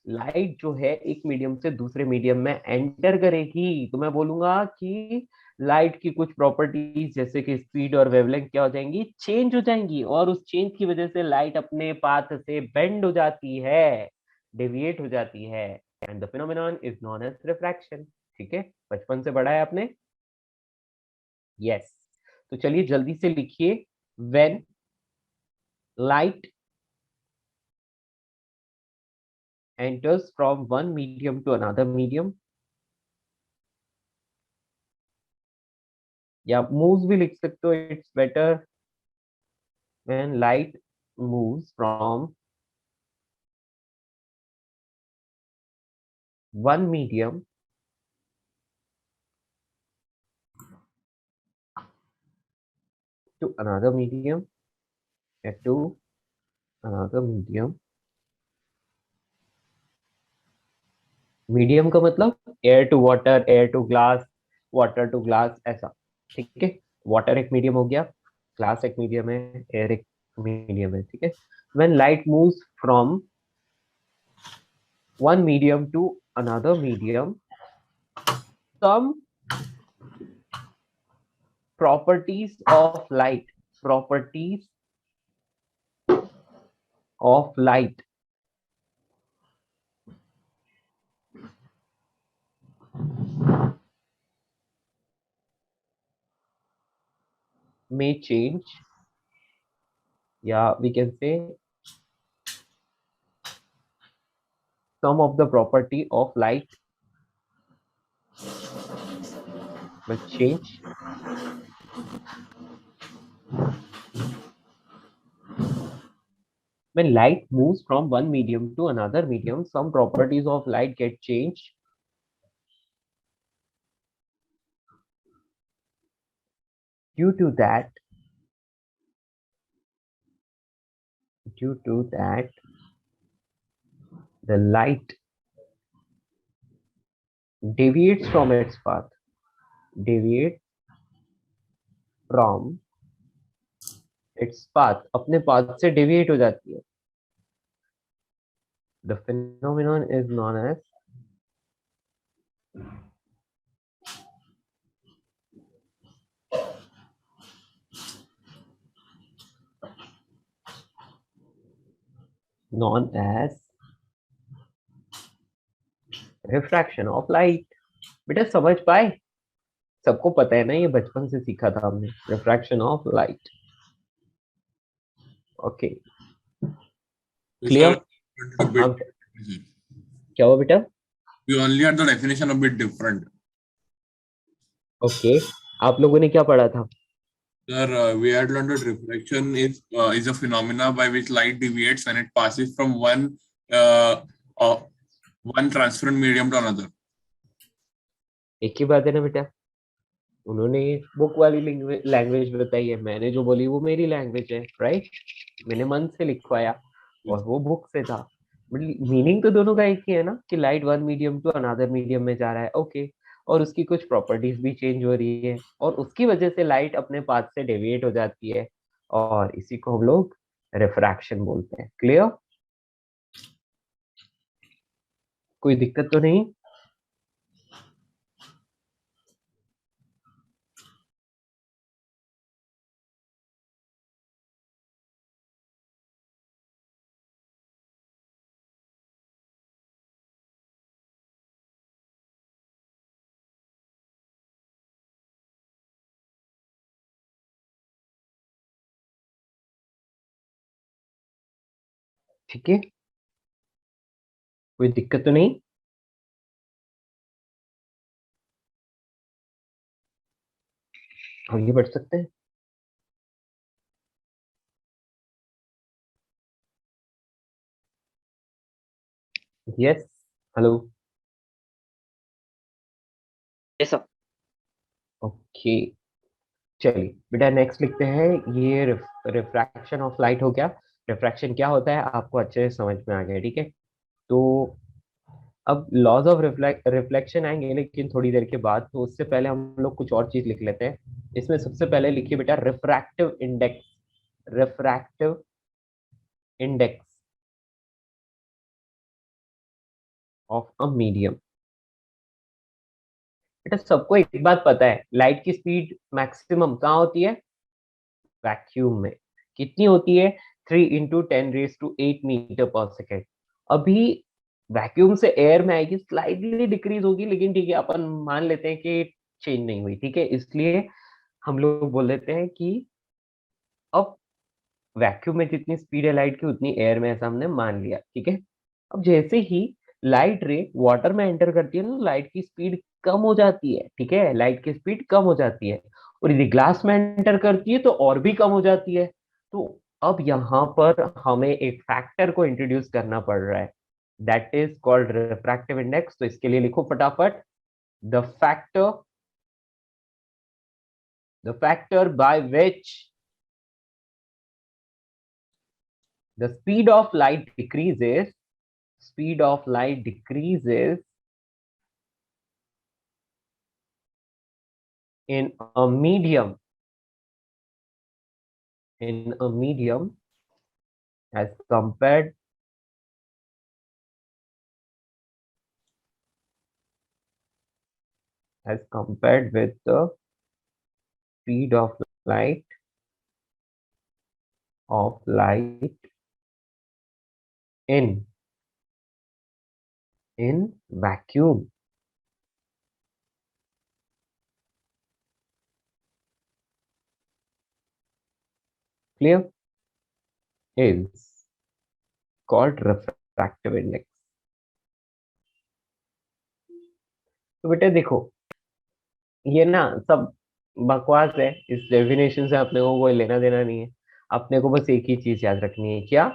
लाइट जो है एक मीडियम से दूसरे मीडियम में एंटर करेगी, तो मैं बोलूंगा कि लाइट की कुछ प्रॉपर्टीज जैसे कि स्पीड और वेवलेंथ क्या हो जाएंगी, चेंज हो जाएंगी, और उस चेंज की वजह से लाइट अपने पाथ से बेंड हो जाती है, डेविएट हो जाती है, and the phenomenon is known as refraction, ठीक है। बचपन से पढ़ा है आपने? यस। तो चलिए जल्दी से लिखिए, when light enters from one medium to another medium, या moves भी लिख सकते हो, it's better, when light moves from one medium to another medium, to another medium, medium का मतलब air to water, air to glass, water to glass, ऐसा, ठीक है। वाटर एक मीडियम हो गया, ग्लास एक मीडियम है, एयर एक मीडियम है, ठीक है। When light moves from one medium to another medium, some properties of light, properties of light may change, yeah, we can say some of the property of light will change when light moves from one medium to another medium. Some properties of light get changed due to that, the light deviates from its path, deviates from its path, अपने path से deviate हो जाती है. The phenomenon is known as refraction of light. बेटा समझ पाए? सबको पता है ना, ये बचपन से सीखा था हमने, refraction of light. Okay, clear? हम क्या हुआ बेटा? We only had the definition a bit different. Okay, आप लोगों ने क्या पढ़ा था? Sir, we had learned that reflection is a phenomena by which light deviates when it passes from uh, one transparent medium to another. एक ही बात है ना बेटा, उन्होंने बुक वाली लैंग्वेज बताई है, मैंने जो बोली वो मेरी लैंग्वेज है, राइट? मैंने मन से लिखवाया और वो बुक से था। मीनिंग तो दोनों का एक ही है ना, कि light one medium to another medium में जा रहा है, ओके। और उसकी कुछ प्रॉपर्टीज भी चेंज हो रही है और उसकी वजह से लाइट अपने पाथ से डेविएट हो जाती है और इसी को हम लोग रिफ्रैक्शन बोलते हैं। क्लियर? कोई दिक्कत तो नहीं? ठीक है, कोई दिक्कत तो नहीं? आगे बढ़ सकते हैं। Yes, hello. ये सब ओके, चलिए बेटा नेक्स्ट लिखते हैं। ये रिफ्रैक्शन ऑफ लाइट हो गया। रिफ्रैक्शन क्या होता है आपको अच्छे से समझ में आ गया, ठीक है। तो अब लॉज ऑफ रिफ्लेक्शन आएंगे लेकिन थोड़ी देर के बाद, तो उससे पहले हम लोग कुछ और चीज लिख लेते हैं। इसमें सबसे पहले लिखिए बेटा refractive index, refractive index of a medium. बेटा सबको एक बात पता है, लाइट की स्पीड मैक्सिमम कहाँ होती है? वैक्यूम में। कितनी होती है? 3 × 10⁻⁸ मीटर पर सेकेंड। अभी वैक्यूम से एयर में आएगी, स्लाइटली डिक्रीज होगी, लेकिन ठीक है अपन मान लेते हैं कि चेंज नहीं हुई, ठीक है। इसलिए हम लोग बोल देते हैं कि अब वैक्यूम में जितनी स्पीड है लाइट की उतनी एयर में, ऐसा हमने मान लिया, ठीक है। अब जैसे ही लाइट रे वाटर में एंटर करती है ना, लाइट की स्पीड कम हो जाती है, ठीक है, लाइट की स्पीड कम हो जाती है। और यदि ग्लास में एंटर करती है तो और भी कम हो जाती है। तो अब यहाँ पर हमें एक फैक्टर को इंट्रोड्यूस करना पड़ रहा है, that is called refractive index. तो इसके लिए लिखो फटाफट, the factor, the factor by which the speed of light decreases, speed of light decreases in a medium as compared with the speed of light in vacuum. Clear? Is called refractive index. तो बेटा देखो, ये ना सब बकवास है, इस definition से अपने को कोई लेना देना नहीं है। अपने को बस एक ही चीज याद रखनी है, क्या?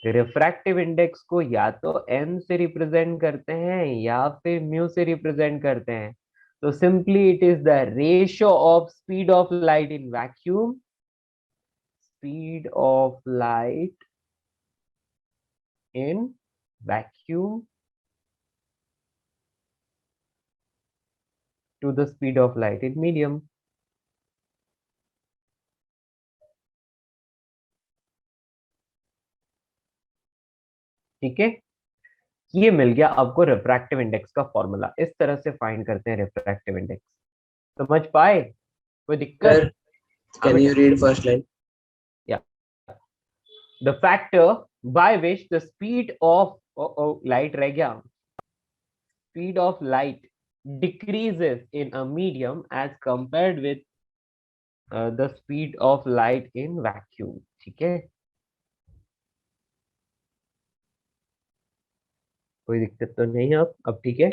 रिफ्रैक्टिव इंडेक्स को या तो m से रिप्रेजेंट करते हैं या फिर म्यू से रिप्रेजेंट करते हैं। तो simply it is the ratio of speed of light in vacuum, speed of light in vacuum to the speed of light in medium. ठीक है, ये मिल गया आपको रिफ्रैक्टिव इंडेक्स का फॉर्मूला। इस तरह से फाइंड करते हैं रिफ्रैक्टिव इंडेक्स। समझ पाए? कोई दिक्कत? Can you read first line? Yeah. The factor by which the speed of light रह गया, speed of light decreases in a medium as compared with the speed of light in vacuum. ठीक है, कोई दिक्कत तो नहीं है अब ठीक है।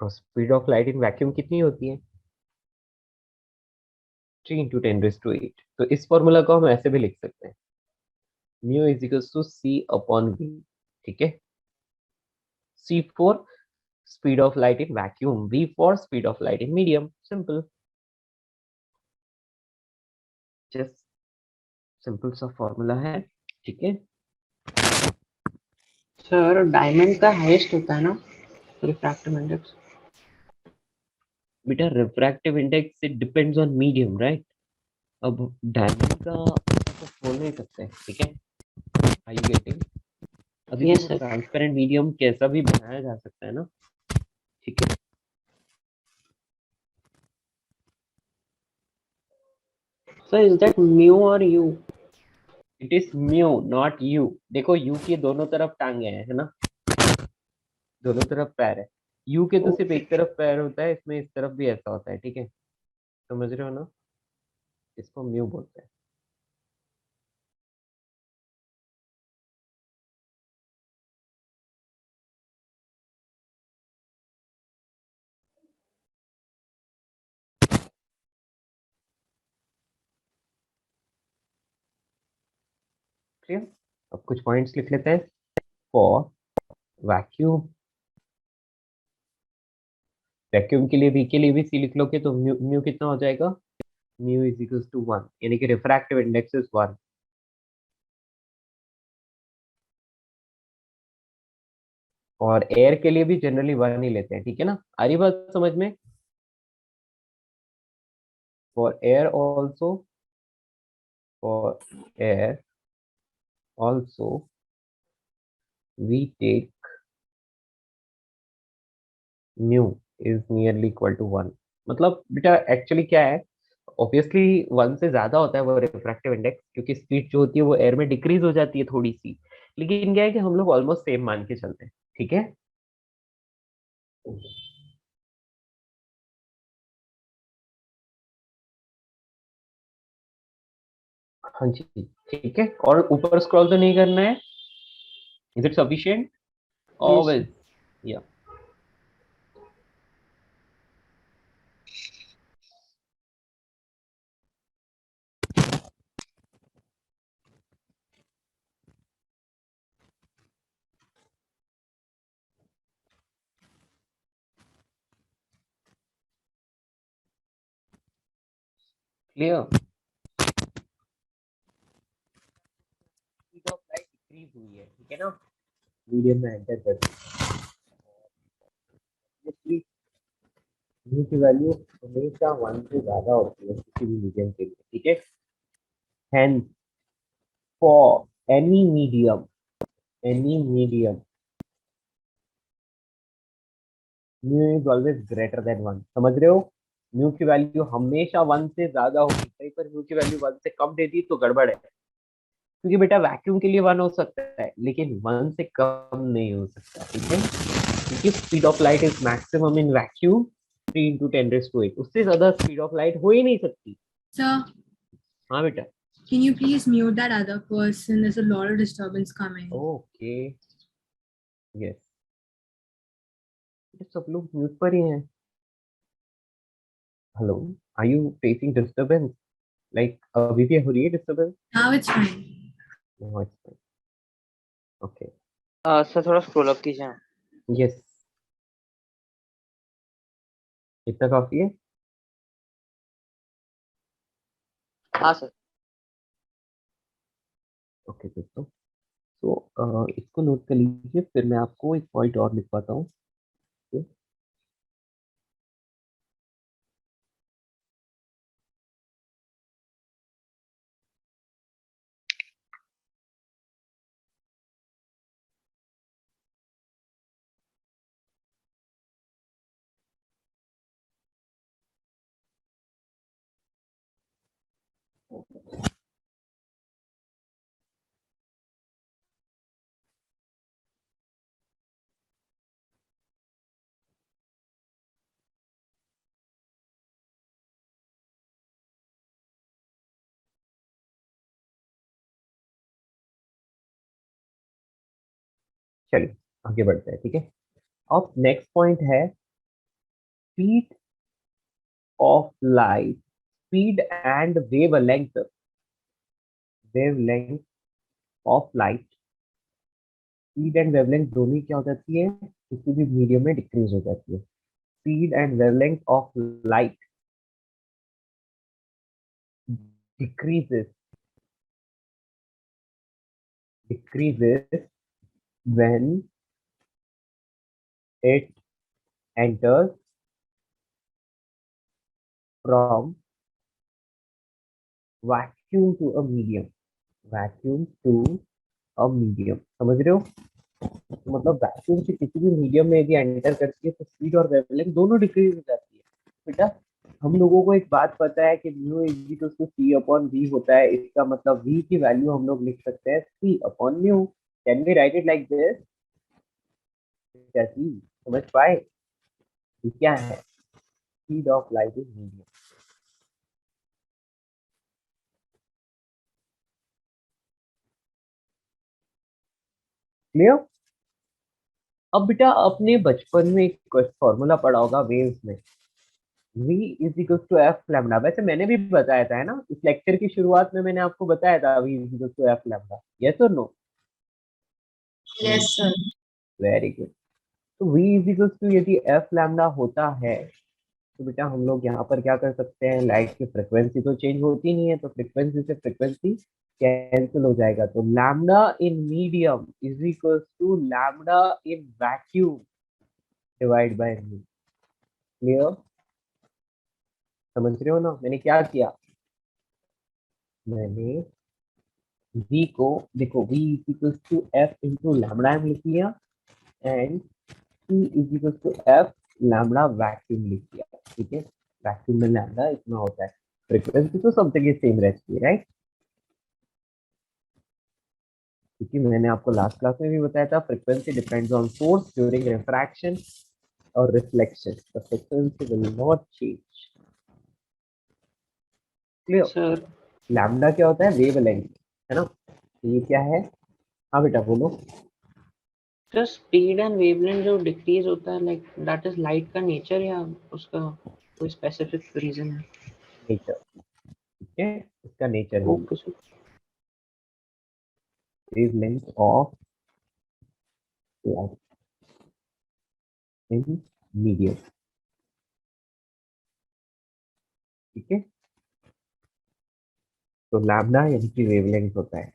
और speed of light in vacuum कितनी होती है? 3 × 10⁸। तो इस फॉर्मूला को हम ऐसे भी लिख सकते हैं, mu is equals to c upon v. ठीक है, c for speed of light in vacuum, v for speed of light in medium. Simple, just simple सा फॉर्मूला है। ठीक है, सर डायमंड का हाईएस्ट होता है ना रिफ्रैक्टिव इंडेक्स? बेटा refractive index it depends on medium, right? अब डायमंड का तो बोल नहीं सकते। ठीक है, आर यू गेटिंग? अभी Yes, तो sir. ट्रांसपेरेंट मीडियम कैसा भी बनाया जा सकता है ना। ठीक है, सर इज दैट म्यू और you? It is mu naught you. देखो यू की दोनों तरफ टांगे हैं, है ना, दोनों तरफ पैर है। यू के तो सिर्फ एक तरफ पैर होता है, इसमें इस तरफ भी ऐसा होता है। ठीक है, समझ रहे हो ना? इसको म्यू बोलते हैं। क्लियर? अब कुछ पॉइंट्स लिख लेते हैं फॉर वैक्यूम। वैक्यूम के लिए, वी के लिए भी सी लिख लोगे तो म्यू कितना हो जाएगा? म्यू इज इक्वल्स टू 1, यानी कि रिफ्रैक्टिव इंडेक्स इज 1। और एयर के लिए भी जनरली 1 ही लेते हैं। ठीक है ना, आ रही बात समझ में? For air also, for air also we take mu is nearly equal to 1। मतलब बेटा एक्चुअली क्या है, ऑब्वियसली 1 से ज्यादा होता है वो रिफ्रैक्टिव इंडेक्स, क्योंकि स्पीड जो होती है वो एयर में डिक्रीज हो जाती है थोड़ी सी। लेकिन क्या है कि हम लोग ऑलमोस्ट सेम मान के चलते हैं। ठीक है, हाँ जी, ठीक है। और ऊपर स्क्रॉल तो नहीं करना है? Is it sufficient? ऑलवेज, या clear? Speed of light decrease हुई है, ठीक है ना, मीडियम में एंटर करती है, म्यू की वैल्यू हमेशा 1 से ज्यादा होती है किसी भी मीडियम के लिए, ठीक है। Hence for any medium mu is always greater than 1, समझ रहे हो? म्यू की वैल्यू हमेशा 1 से ज्यादा होगी, कहीं पर म्यू की वैल्यू 1 से कम दे दी तो गड़बड़ है, क्योंकि बेटा वैक्यूम के लिए 1 हो सकता है लेकिन 1 से कम नहीं हो सकता, ठीक है, क्योंकि speed of light is maximum in vacuum 3 into 10⁸, उससे ज्यादा स्पीड ऑफ लाइट हो ही नहीं सकती। Sir, हाँ बेटा। can you please mute that other person? There's a lot of disturbance coming. Okay yes, सब लोग म्यूट पर ही हैं। Hello, are you facing disturbance? Like अभी भी हो रही है disturbance? Now it's fine. Okay sir थोड़ा स्क्रॉल अप कीजिए। यस, इतना काफी है। हाँ सर। ओके दोस्तों, तो इसको नोट कर लीजिए, फिर मैं आपको एक पॉइंट और लिखवाता हूँ। चलिए आगे बढ़ते हैं, ठीक है। अब नेक्स्ट पॉइंट है speed of light, speed and wavelength of light, speed and wavelength दोनों ही क्या हो जाती है, किसी भी मीडियम में डिक्रीज हो जाती है। Speed and wavelength of light decreases when it enters from vacuum to a medium, vacuum to a medium, समझ रहे हो? तो मतलब वैक्यूम से किसी भी मीडियम में यदि एंटर करती है तो स्पीड और वेवलेंथ दोनों डिक्रीज हो जाती है। बेटा हम लोगों को एक बात पता है कि mu is equal to c upon v होता है, इसका मतलब वी की वैल्यू हम लोग लिख सकते हैं c upon mu. Can we write it like this? कैसी समझ पाए? ये क्या है? Speed of light is medium. Clear? अब बेटा अपने बचपन में एक फॉर्मूला पढ़ा होगा वेव्स में, v is equal to f lambda. वैसे मैंने भी बताया था, है ना, इस लेक्चर की शुरुआत में मैंने आपको बताया था v is equal to f lambda, yes और no? Yes, sir. Very good. तो v इज इक्वल टू यदि एफ लैम्डा होता है तो बेटा हम लोग यहाँ पर क्या कर सकते हैं, लाइट की फ्रिक्वेंसी तो चेंज होती नहीं है, तो फ्रिक्वेंसी से फ्रिक्वेंसी कैंसिल हो जाएगा, तो lambda in medium is equal to lambda in vacuum divide by mu. Clear? समझ रहे हो ना मैंने क्या किया? मैंने v को देखो v is equal to f into lambda m लिख लिया and c is equal to f lambda vacuum लिख दिया, ठीक है। वैक्यूम में लैम्डा इतना होता है, फ्रीक्वेंसी तो सब जगह सेम रहती है, राइट? क्योंकि मैंने आपको लास्ट क्लास में भी बताया था frequency depends on source during refraction और reflection, the frequency will not change. Clear? Sir lambda क्या होता है? वेवलेंथ, है ना? तो ये क्या है? हाँ बेटा बोलो। सर स्पीड एंड वेवलेंथ जो डिक्रीज होता है लाइक दैट इज लाइट का नेचर या उसका कोई स्पेसिफिक रीजन है? नेचर, ठीक है, इसका नेचर है okay sir. wavelength of light in medium, ठीक है। तो लैम्डा यानी कि वेवलेंथ होता है।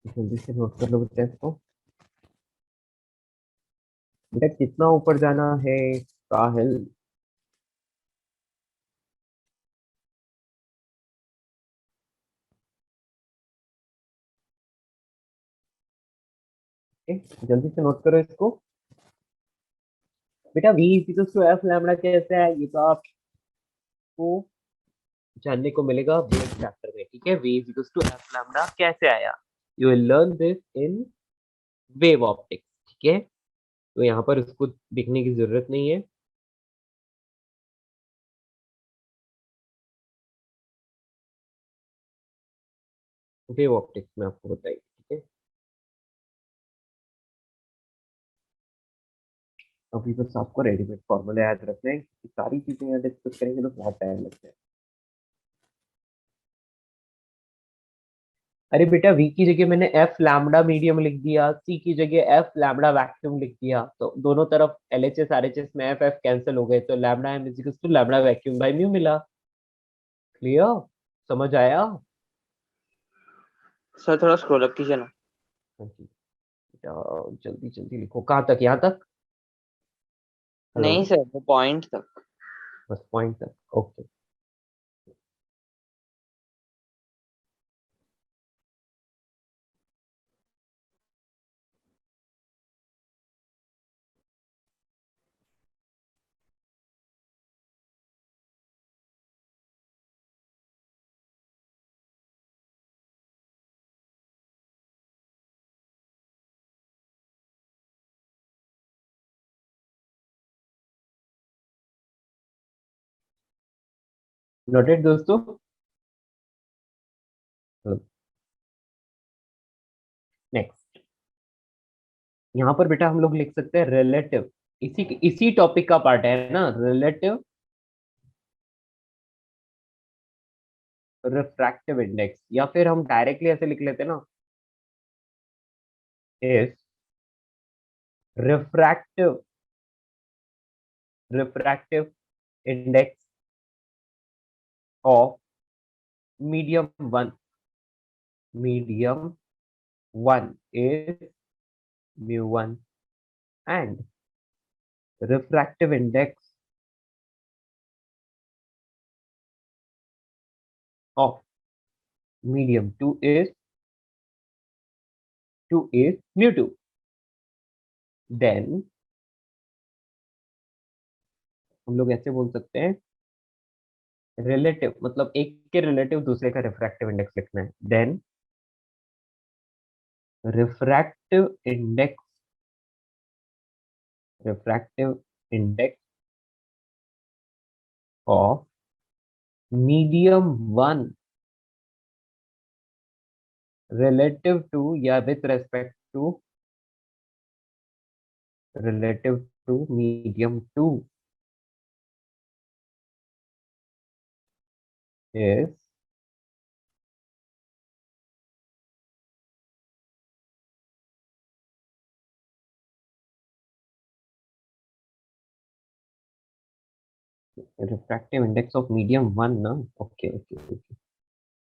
जल्दी से नोट कर लो बेटा इसको। बेटा कितना ऊपर जाना है साहिल? जल्दी से नोट करो इसको। बेटा v equals to f lambda कैसे है ये तो आपको जानने को मिलेगा वेव चैप्टर में, ठीक है। v equals to f lambda कैसे आया, you will learn this in wave optics, ठीक है। तो यहाँ पर उसको दिखने की जरूरत नहीं है। वेव ऑप्टिक्स में आपको बताइए, ठीक है। अभी बस आपको रेडीमेड फॉर्मूला याद रखना है, सारी चीजें यहाँ डिस्कस करेंगे तो बहुत टाइम लगता है। अरे बेटा v की जगह मैंने f लैम्डा मीडियम लिख दिया, c की जगह f लैम्डा वैक्यूम लिख दिया, तो दोनों तरफ LHS RHS में f f कैंसिल हो गए, तो lambda m equals to lambda vacuum by mu मिला। क्लियर? समझ आया? सर थोड़ा स्क्रॉल अप कीजिए ना। हाँ जी। बेटा जल्दी जल्दी लिखो, कहाँ तक, यहाँ तक? हेलो? नहीं सर, वो पॉइंट तक। बस पॉइंट तक, ओके। नोटेड दोस्तों? नेक्स्ट, यहाँ पर बेटा हम लोग लिख सकते हैं रिलेटिव, इसी टॉपिक का पार्ट है ना, रिलेटिव रिफ्रैक्टिव इंडेक्स, या फिर हम डायरेक्टली ऐसे लिख लेते हैं ना, इस refractive refractive index of medium one is mu1 and refractive index of medium 2 is mu2। then हम लोग ऐसे बोल सकते हैं, रिलेटिव मतलब एक के रिलेटिव दूसरे का रिफ्रैक्टिव इंडेक्स लिखना है, then refractive index of medium 1 relative to या with respect to medium 2 is refractive index of medium 1 ना, okay,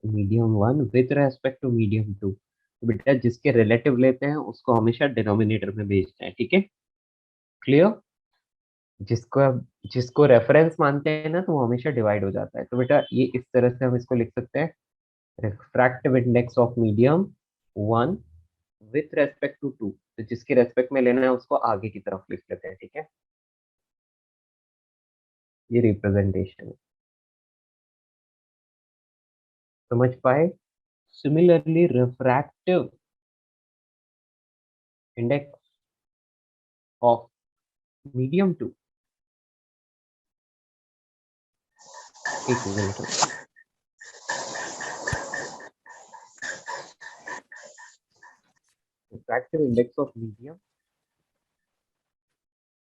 medium 1 with respect to medium 2। तो बेटा जिसके रिलेटिव लेते हैं उसको हमेशा डिनोमिनेटर में भेजना है, ठीक है। क्लियर? जिसको जिसको रेफरेंस मानते हैं ना तो वो हमेशा डिवाइड हो जाता है। तो बेटा ये इस तरह से हम इसको लिख सकते हैं, refractive index of medium 1 with respect to 2, तो जिसके रेस्पेक्ट में लेना है उसको आगे की तरफ लिख लेते हैं, ठीक है। ये रिप्रेजेंटेशन है, समझ पाए? Similarly refractive index of medium 2, एक minute, refractive index of medium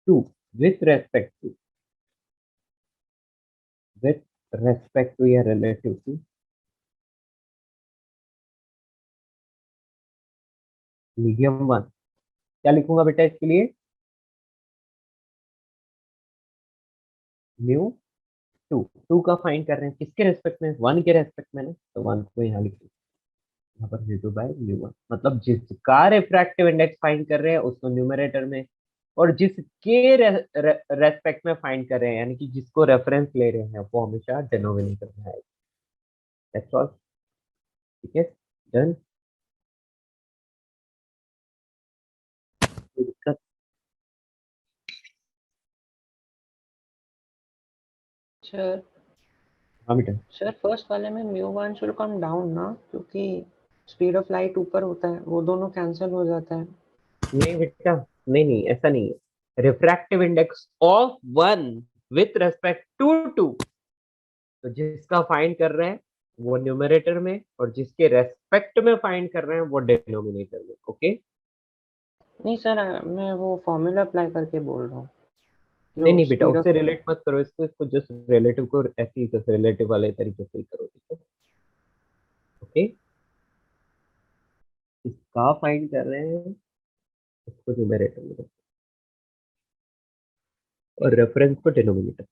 2 with respect to या relative to medium 1 क्या लिखूंगा बेटा इसके लिए? म्यू टू का फाइंड कर रहे हैं किसके रेस्पेक्ट में? वन के रेस्पेक्ट में ना, तो वन को यहाँ लिख दो, यहाँ पर mu two by mu one, मतलब जिसका रिफ्रैक्टिव इंडेक्स फाइंड कर रहे हैं उसको न्यूमरेटर में, और जिसके रेस्पेक्ट में फाइंड कर रहे हैं यानी कि जिसको रेफरेंस ले रहे हैं वो हमेशा डिनोमिनेटर में आएगा। That's all. ठीक है, डन। कोई दिक्कत? सर हाँ बेटा। सर फर्स्ट वाले में μ1 शुड कम डाउन ना, क्योंकि स्पीड ऑफ लाइट ऊपर होता है, वो दोनों कैंसिल हो जाता है। नहीं बेटा, नहीं नहीं ऐसा नहीं है। Refractive index of one with respect to two, तो जिसका फाइंड कर रहे हैं वो न्यूमरेटर में, और जिसके रेस्पेक्ट में फाइंड कर रहे हैं वो डिनोमिनेटर में। ओके? नहीं सर, मैं वो फॉर्मूला अप्लाई करके बोल रहा हूँ। नहीं नहीं बेटा, स्पीड उससे ऑफ रिलेट मत करो इसको जस्ट रिलेटिव को ऐसे ही जस्ट रिलेटिव वाले तरीके से ही करो। ठीक है? ओके, इसका फाइंड कर रहे हैं उसको न्यूमरेटर में रखो, और रेफरेंस को डिनोमिनेटर।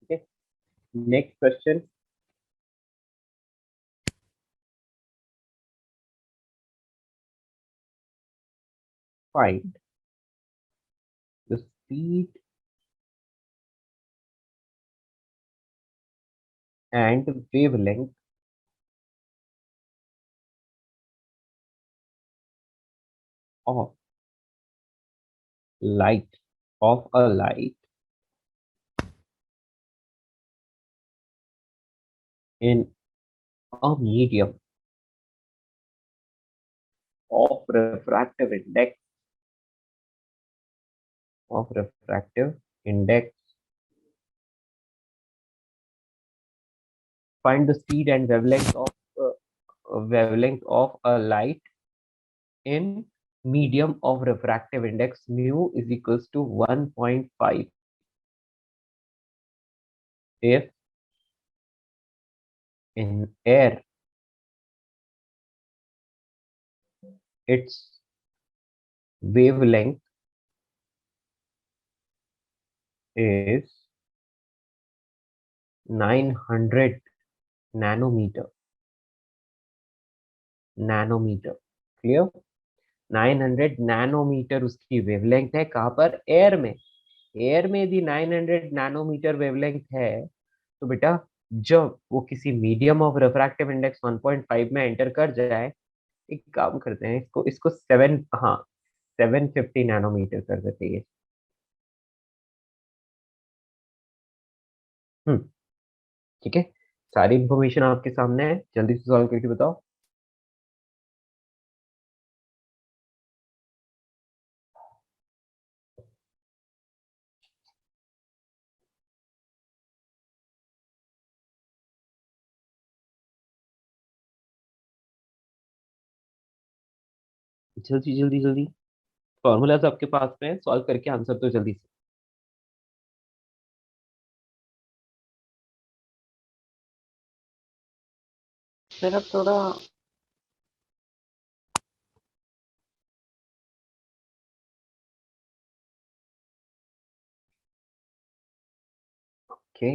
ठीक है, next question. Find the speed and wavelength of light of a light in a medium of refractive index. Find the speed and wavelength of a light in medium of refractive index mu is equals to 1.5 if in air its wavelength is 900 nanometer. Clear? 900 nanometre उसकी wavelength है। कहाँ पर? Air में। Air में यदि 900 nanometre wavelength है तो बेटा जब वो किसी मीडियम ऑफ रिफ्रैक्टिव इंडेक्स 1.5 में एंटर कर जाए, एक काम करते हैं, इसको इसको 750 नैनोमीटर कर देते हैं। हम्म, ठीक है, सारी इंफॉर्मेशन आपके सामने है, जल्दी से सॉल्व करके बताओ। जल्दी जल्दी जल्दी, फॉर्मूलाज आपके पास में है, सॉल्व करके आंसर तो जल्दी से। सर अब थोड़ा okay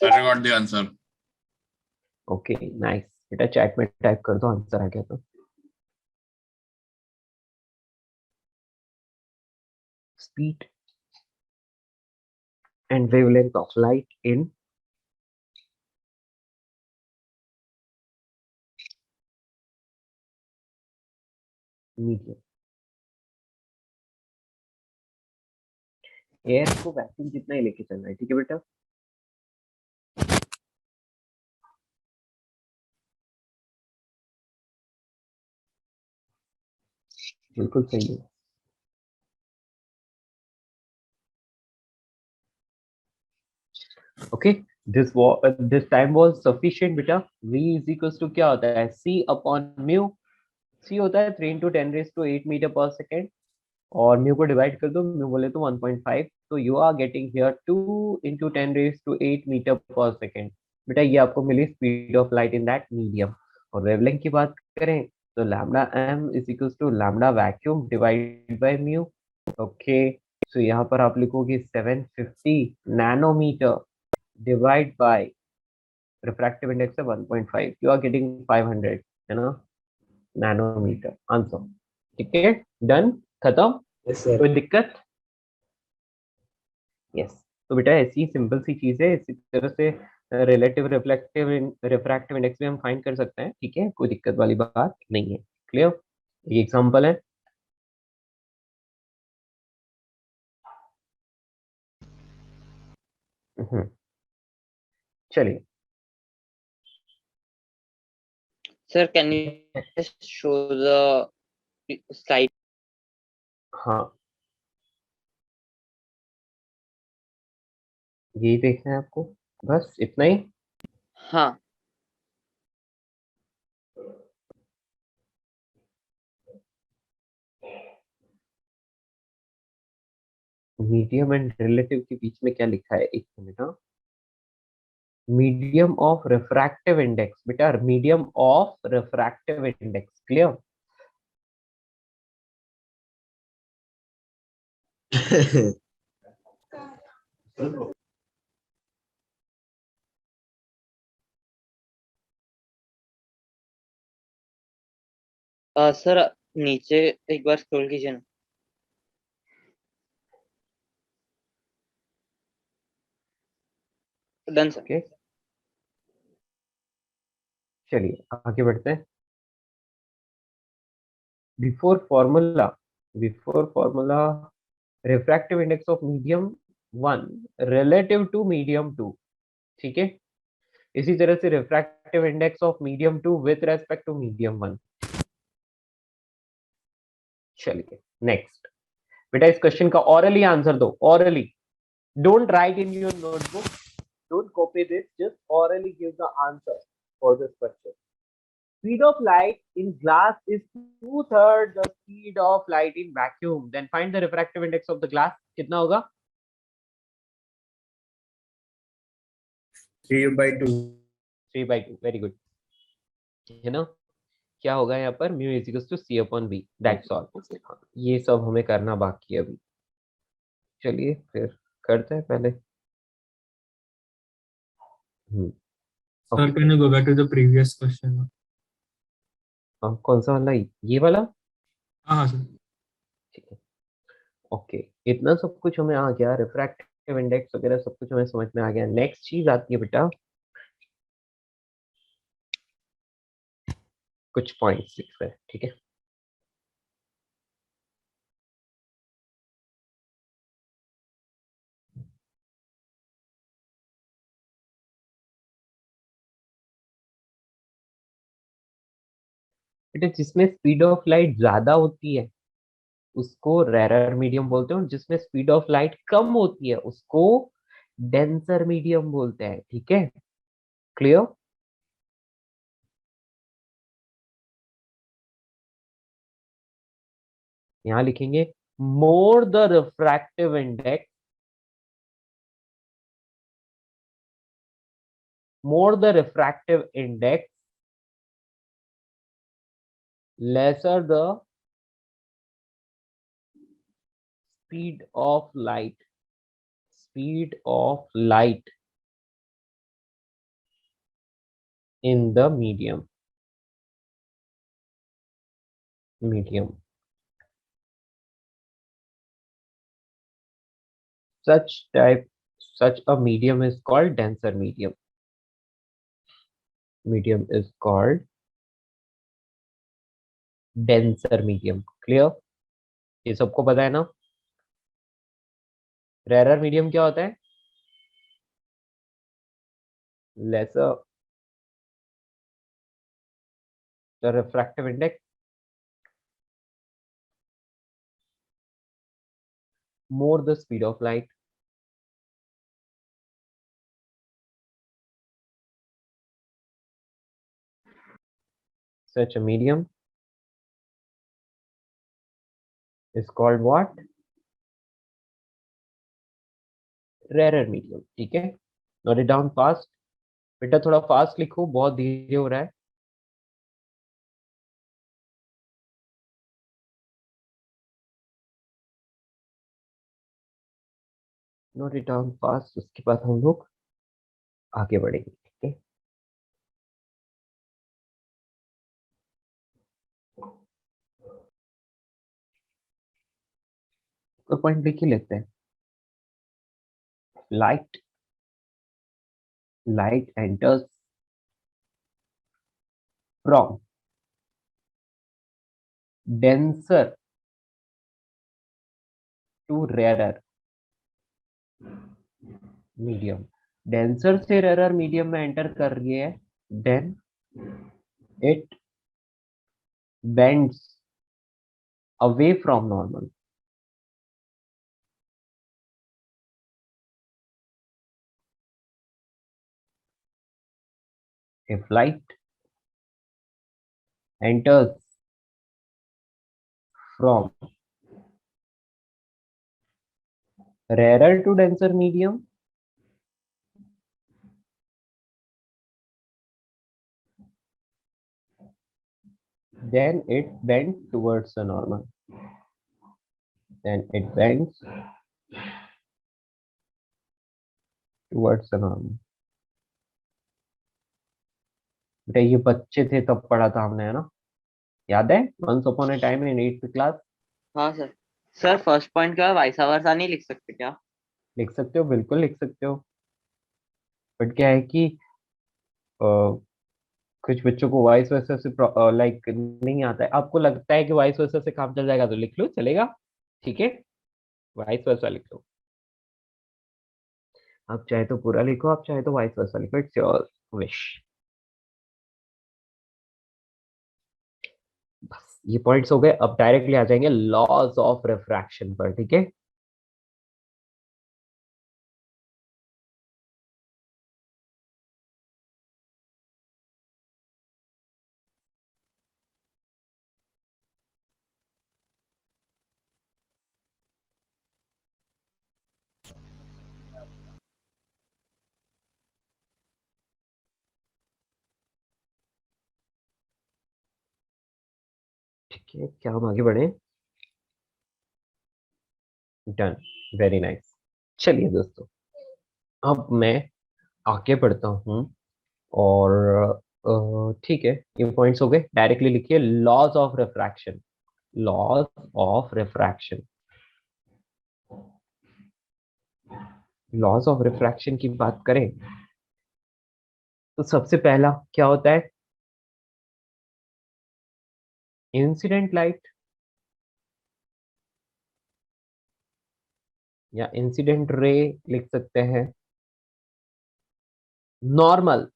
Sir, I got the answer. Okay nice बेटा, चैट में टाइप कर दो आंसर आ गया तो। Speed and wavelength of light in medium. Air को वैक्यूम जितना ही लेके चलना है। ठीक है बेटा? बिल्कुल सही है। Okay, this time was sufficient बेटा. V is equals to क्या होता है? C upon mu. C होता है 3 into 10 raised to 8 meter per second. और म्यू को डिवाइड कर दो, म्यू बोले तो 1.5, तो you are getting here 2 into 10 raised to 8 meter per second. बेटा ये आपको मिली speed of light in that medium. और वेवलेंथ की बात करें तो lambda m is equals to lambda vacuum divided by mu. Okay, so यहाँ पर आप लिखोगे 750 nanometer divide by refractive index है 1.5, यू आर गेटिंग 500, है ना, नैनोमीटर आंसर. ठीक है, डन, खत्म, Yes, sir. कोई दिक्कत? यस. तो बेटा ऐसी सिंपल सी चीज है, इसी तरह से रिलेटिव रिफ्रैक्टिव इंडेक्स भी हम फाइंड कर सकते हैं. ठीक है, कोई दिक्कत वाली बात नहीं है. क्लियर? ये एग्जांपल है. चलिए. Sir, can you just show the slide? हाँ, यही देखना है आपको, बस इतना ही. हाँ. मीडियम एंड रिलेटिव के बीच में क्या लिखा है, एक मिनट. हाँ, मीडियम ऑफ रिफ्रैक्टिव इंडेक्स बेटा, medium of refractive index. Clear? Sir नीचे एक बार स्क्रॉल कीजिए ना. Done sir. ओके, चलिए आगे बढ़ते हैं. Before formula refractive index of medium 1 relative to medium 2. ठीक है, इसी तरह से refractive index of medium 2 with respect to medium 1. चलिए नेक्स्ट. बेटा इस क्वेश्चन का ऑरली आंसर दो, orally. Don't write in your notebook, don't copy this, just orally give the answer for this question. Speed of light in glass is 2/3 the speed of light in vacuum. Then find the refractive index of the glass. कितना होगा? 3/2. 3/2. Very good, है ना. क्या होगा यहाँ पर? Mu is equals to c upon b. That's all. ये सब हमें करना बाकी है अभी. चलिए फिर करते हैं पहले. Sir, can you go back to the previous question? कौन सा वाला? ये वाला. हाँ सर. ठीक है, ओके. इतना सब कुछ हमें आ गया, रिफ्रैक्टिव इंडेक्स वगैरह सब कुछ हमें समझ में आ गया. नेक्स्ट चीज आती है बेटा कुछ पॉइंट्स लिख रहे हैं. ठीक है, बेटा जिसमें स्पीड ऑफ लाइट ज्यादा होती है उसको रेरर मीडियम बोलते हैं, और जिसमें स्पीड ऑफ लाइट कम होती है उसको डेंसर मीडियम बोलते हैं. ठीक है, क्लियर? यहां लिखेंगे more the refractive index, more the refractive index, lesser the speed of light. Speed of light in the medium. Such a medium is called denser medium. Medium is called denser medium. Clear? ये सबको पता है ना? Rarer medium क्या होता है? Lesser the refractive index, more the speed of light. such a medium is called what? Rarer medium. ठीक है, note it down fast. बेटा थोड़ा फास्ट लिखो, बहुत धीरे हो रहा है. नोट इट डाउन फास्ट, उसके बाद हम लोग आगे बढ़ेंगे. ठीक है, तो पॉइंट लिख ही लेते हैं. Light enters from denser to rarer medium. Denser से रेरर मीडियम में एंटर कर रही है, then it bends away from normal. If light enters from rarer to denser medium, then it bends towards the normal. Then it bends towards the normal. बेटा ये बच्चे थे तब पढ़ा था हमने, है ना? याद है? Once upon a time in 8th class. हाँ सर. सर फर्स्ट पॉइंट का वाइस वर्सा नहीं लिख सकते क्या? लिख सकते हो, बिल्कुल लिख सकते हो. बट क्या है कि कुछ बच्चों को वाइस वर्सा से लाइक नहीं आता है. आपको लगता है कि वाइस वर्सा से काम चल जाएगा तो लिख लो, चलेगा. ठीक है, वाइस वर्सा लिख लो. आप चाहे तो पूरा लिखो, आप चाहे तो वाइस वर्सा लिखो, इट्स योर विश. बस ये पॉइंट्स हो गए. अब डायरेक्टली आ जाएंगे लॉज ऑफ रिफ्रैक्शन पर. ठीक है, ठीक है, क्या हम आगे बढ़े? Done, very nice. चलिए दोस्तों, अब मैं आगे बढ़ता हूँ. और ठीक है, ये पॉइंट्स हो गए. डायरेक्टली लिखिए laws of refraction. Laws of refraction. Laws of refraction की बात करें तो सबसे पहला क्या होता है? इंसिडेंट लाइट या इंसिडेंट रे लिख सकते हैं. नॉर्मल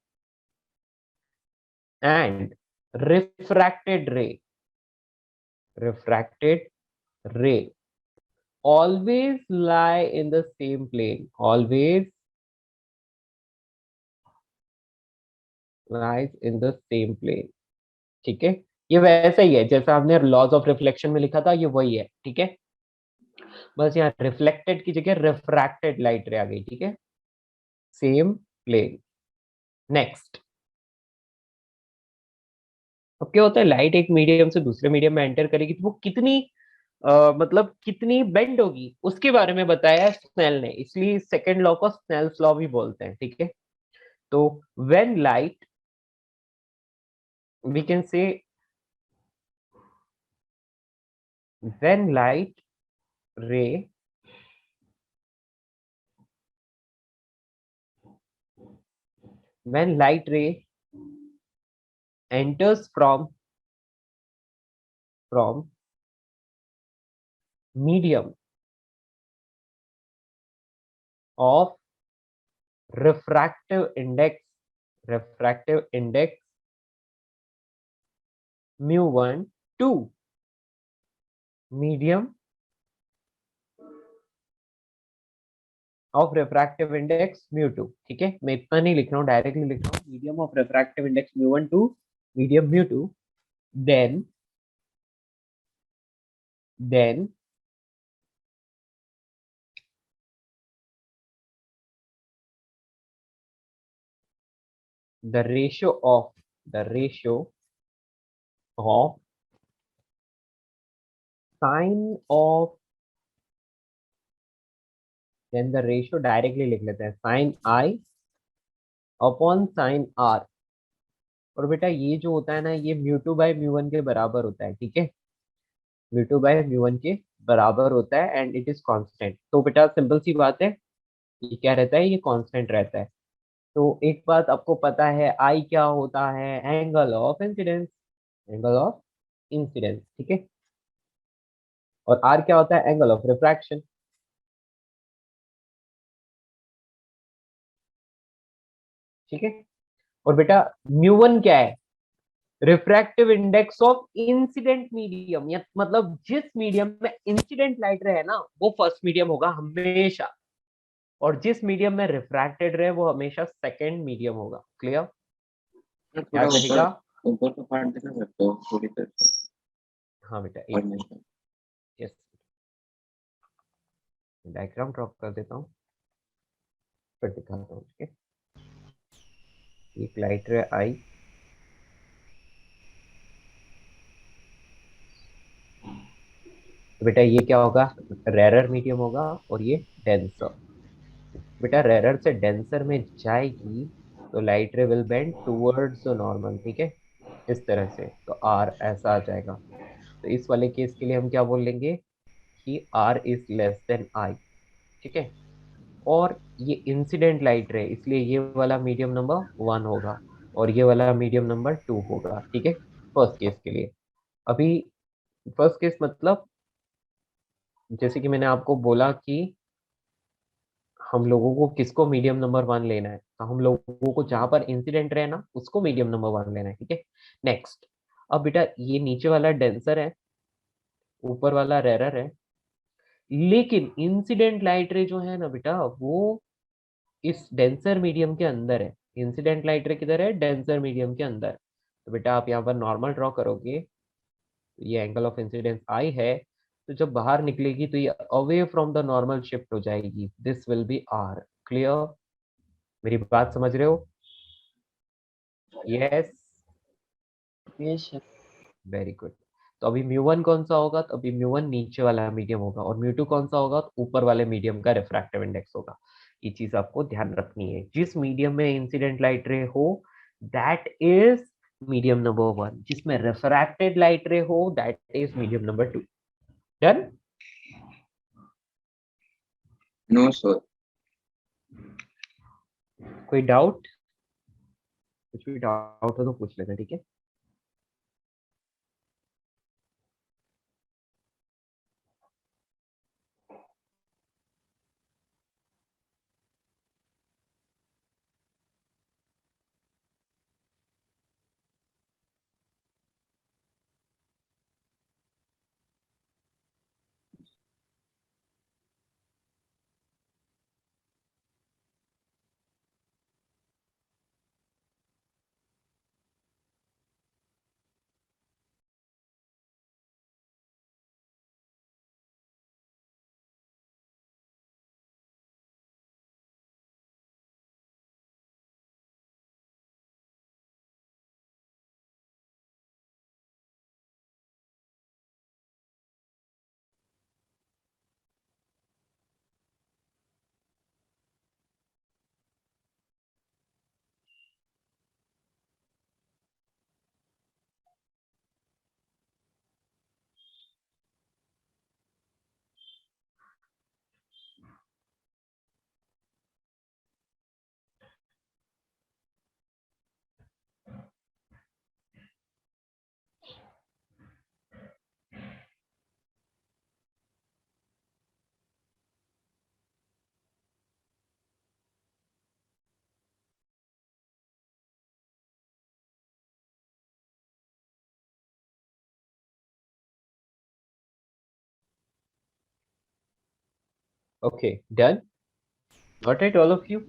एंड रिफ्रैक्टेड रे. रिफ्रैक्टेड रे always lie in the same plane. Always lies in the same plane. ठीक है, ये वैसा ही है जैसा हमने लॉज ऑफ रिफ्लेक्शन में लिखा था, ये वही है. ठीक है, बस यहाँ रिफ्लेक्टेड की जगह रिफ्रैक्टेड लाइट रे आ गई. ठीक है, सेम प्लेन. नेक्स्ट, अब क्या होता है? लाइट एक मीडियम से दूसरे मीडियम में एंटर करेगी तो वो कितनी मतलब कितनी बेंड होगी उसके बारे में बताया है स्नेल ने, इसलिए सेकंड लॉ को स्नेल्स लॉ भी बोलते हैं. ठीक है, तो when light, we can say when light ray enters from medium of refractive index mu1 to medium of refractive index mu2. ठीक है, मैं इतना नहीं लिख रहा हूँ, डायरेक्टली लिख रहा हूँ medium of refractive index mu1 to medium mu2. then the ratio of sine of, then the ratio directly लिख लेते हैं sin I upon sin R। और बेटा ये जो होता है ना, ये म्यू2 बाय म्यू1 के बराबर होता है, ठीक है, म्यू2 बाय म्यू1 के बराबर होता है एंड इट इज कांस्टेंट। तो बेटा सिंपल सी बात है, ये क्या रहता है, ये कांस्टेंट रहता है। तो एक बात आपको पता है, आई क्या होता है, angle of incidence, angle of incidence, ठीक है, और आर क्या होता है, एंगल ऑफ रिफ्रैक्शन। ठीक है, और बेटा म्यू1 क्या है, refractive index of incident medium, या मतलब जिस मीडियम में इंसिडेंट लाइट रहे ना वो फर्स्ट मीडियम होगा हमेशा, और जिस मीडियम में रिफ्रैक्टेड रहे वो हमेशा सेकंड मीडियम होगा। क्लियर? थोड़ा याद रखेगा। ऊपर का पार्ट दिखा सकते हो थोड़ी देर से? हाँ बेटा, और एक नहीं। यस, डायग्राम ड्रॉ कर देता हूँ फिर दिखाता हूँ। ठीक है, एक लाइट रे आई, तो बेटा ये क्या होगा, रेरर मीडियम होगा, और ये डेंसर। बेटा रेरर से डेंसर में जाएगी तो लाइट रे will bend towards the normal, ठीक है, इस तरह से, तो आर ऐसा आ जाएगा। तो इस वाले केस के लिए हम क्या बोल लेंगे कि R is less than I, ठीक है, और ये इंसिडेंट लाइट रे, इसलिए ये वाला मीडियम नंबर 1 होगा और ये वाला मीडियम नंबर 2 होगा, ठीक है, फर्स्ट केस के लिए। अभी फर्स्ट केस मतलब जैसे कि मैंने आपको बोला कि हम लोगों को किसको मीडियम नंबर 1 लेना है, तो हम लोगों को जहां पर इंसिडेंट रहे ना उसको मीडियम नंबर 1 लेना है, ठीक है। नेक्स्ट, अब बेटा ये नीचे वाला डेंसर है, ऊपर वाला रेरर है, लेकिन इंसिडेंट लाइट रे जो है ना बेटा वो इस डेंसर मीडियम के अंदर है। इंसिडेंट लाइट रे किधर है, डेंसर मीडियम के अंदर। तो बेटा आप यहाँ पर नॉर्मल ड्रॉ करोगे, तो ये एंगल ऑफ इंसिडेंस आई है, तो जब बाहर निकलेगी तो ये away from the normal shift हो जाएगी, this will be R. Clear? मेरी बात समझ रहे हो? Yes, yes sir. Very good. तो अभी म्यू1 कौन सा होगा, तो अभी म्यू1 नीचे वाला मीडियम होगा, और म्यू2 कौन सा होगा, तो ऊपर वाले मीडियम का रिफ्रैक्टिव इंडेक्स होगा। ये चीज आपको ध्यान रखनी है, जिस मीडियम में इंसिडेंट लाइट रे हो दैट इज मीडियम नंबर 1, जिसमें रिफ्रैक्टेड लाइट रे हो that is medium number 2। Done? No sir. कोई डाउट? कुछ भी डाउट हो तो पूछ लेना, ठीक है। Okay, done? Got it, all of you?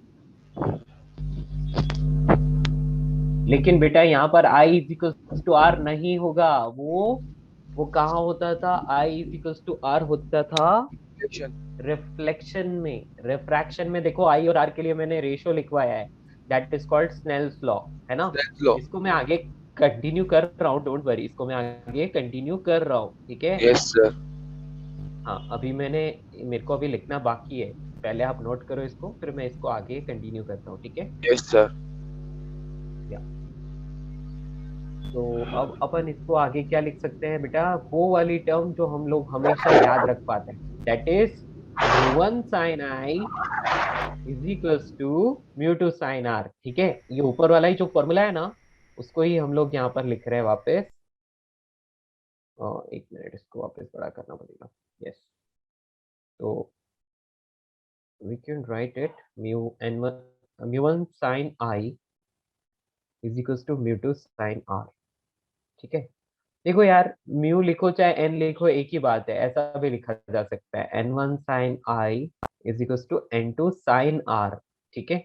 लेकिन बेटा यहाँ पर I is equals to R नहीं होगा, वो कहाँ होता था? I is equals to R होता था रिफ्लेक्शन में। रिफ्रैक्शन में देखो I और R के लिए मैंने रेशियो लिखवाया है, that is called Snell's law, है ना? इसको मैं आगे कंटिन्यू कर रहा हूँ, डोंट वरी, इसको मैं आगे कंटिन्यू कर रहा हूँ, ठीक है? Yes sir. हाँ, मेरे को अभी लिखना बाकी है, पहले आप नोट करो इसको, फिर मैं इसको आगे कंटिन्यू करता हूँ, ठीक है? Yes sir. तो अब अपन इसको आगे क्या लिख सकते हैं बेटा? वो वाली टर्म जो हम लोग हमेशा याद रख पाते हैं, that is mu1 sin I is equals to mu2 sin R, ठीक है? ये ऊपर वाला ही जो फॉर्मूला है ना, उसको ही हम लोग यहाँ पर लिख रहे हैं वापस। एक मिनट, इसको वापस बड़ा करना पड़ेगा। यस, तो we can write it mu1 sin I is equals to mu2 sin R, ठीक है? देखो यार, म्यू लिखो चाहे एन लिखो, एक ही बात है, ऐसा भी लिखा जा सकता है, n1 sin I is equals to n2 sin R, ठीक है?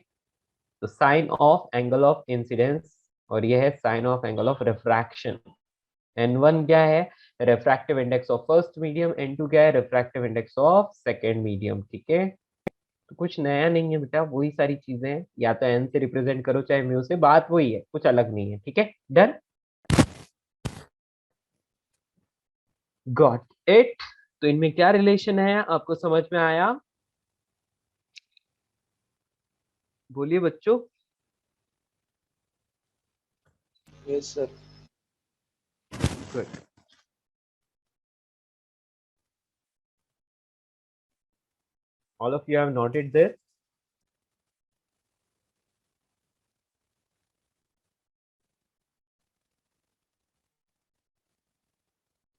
तो sine of angle of incidence और ये है sine of angle of refraction. n1 क्या है? Refractive index of first medium, n2 क्या है? Refractive index of second medium, ठीक है? तो कुछ नया नहीं है बेटा, वही सारी चीजें हैं, या तो n से रिप्रेजेंट करो चाहे म्यू से, बात वही है, कुछ अलग नहीं है, ठीक है? Done, got it. तो इनमें क्या रिलेशन है, आपको समझ में आया? बोलिए बच्चों। Yes sir. Good. All of you have noted this?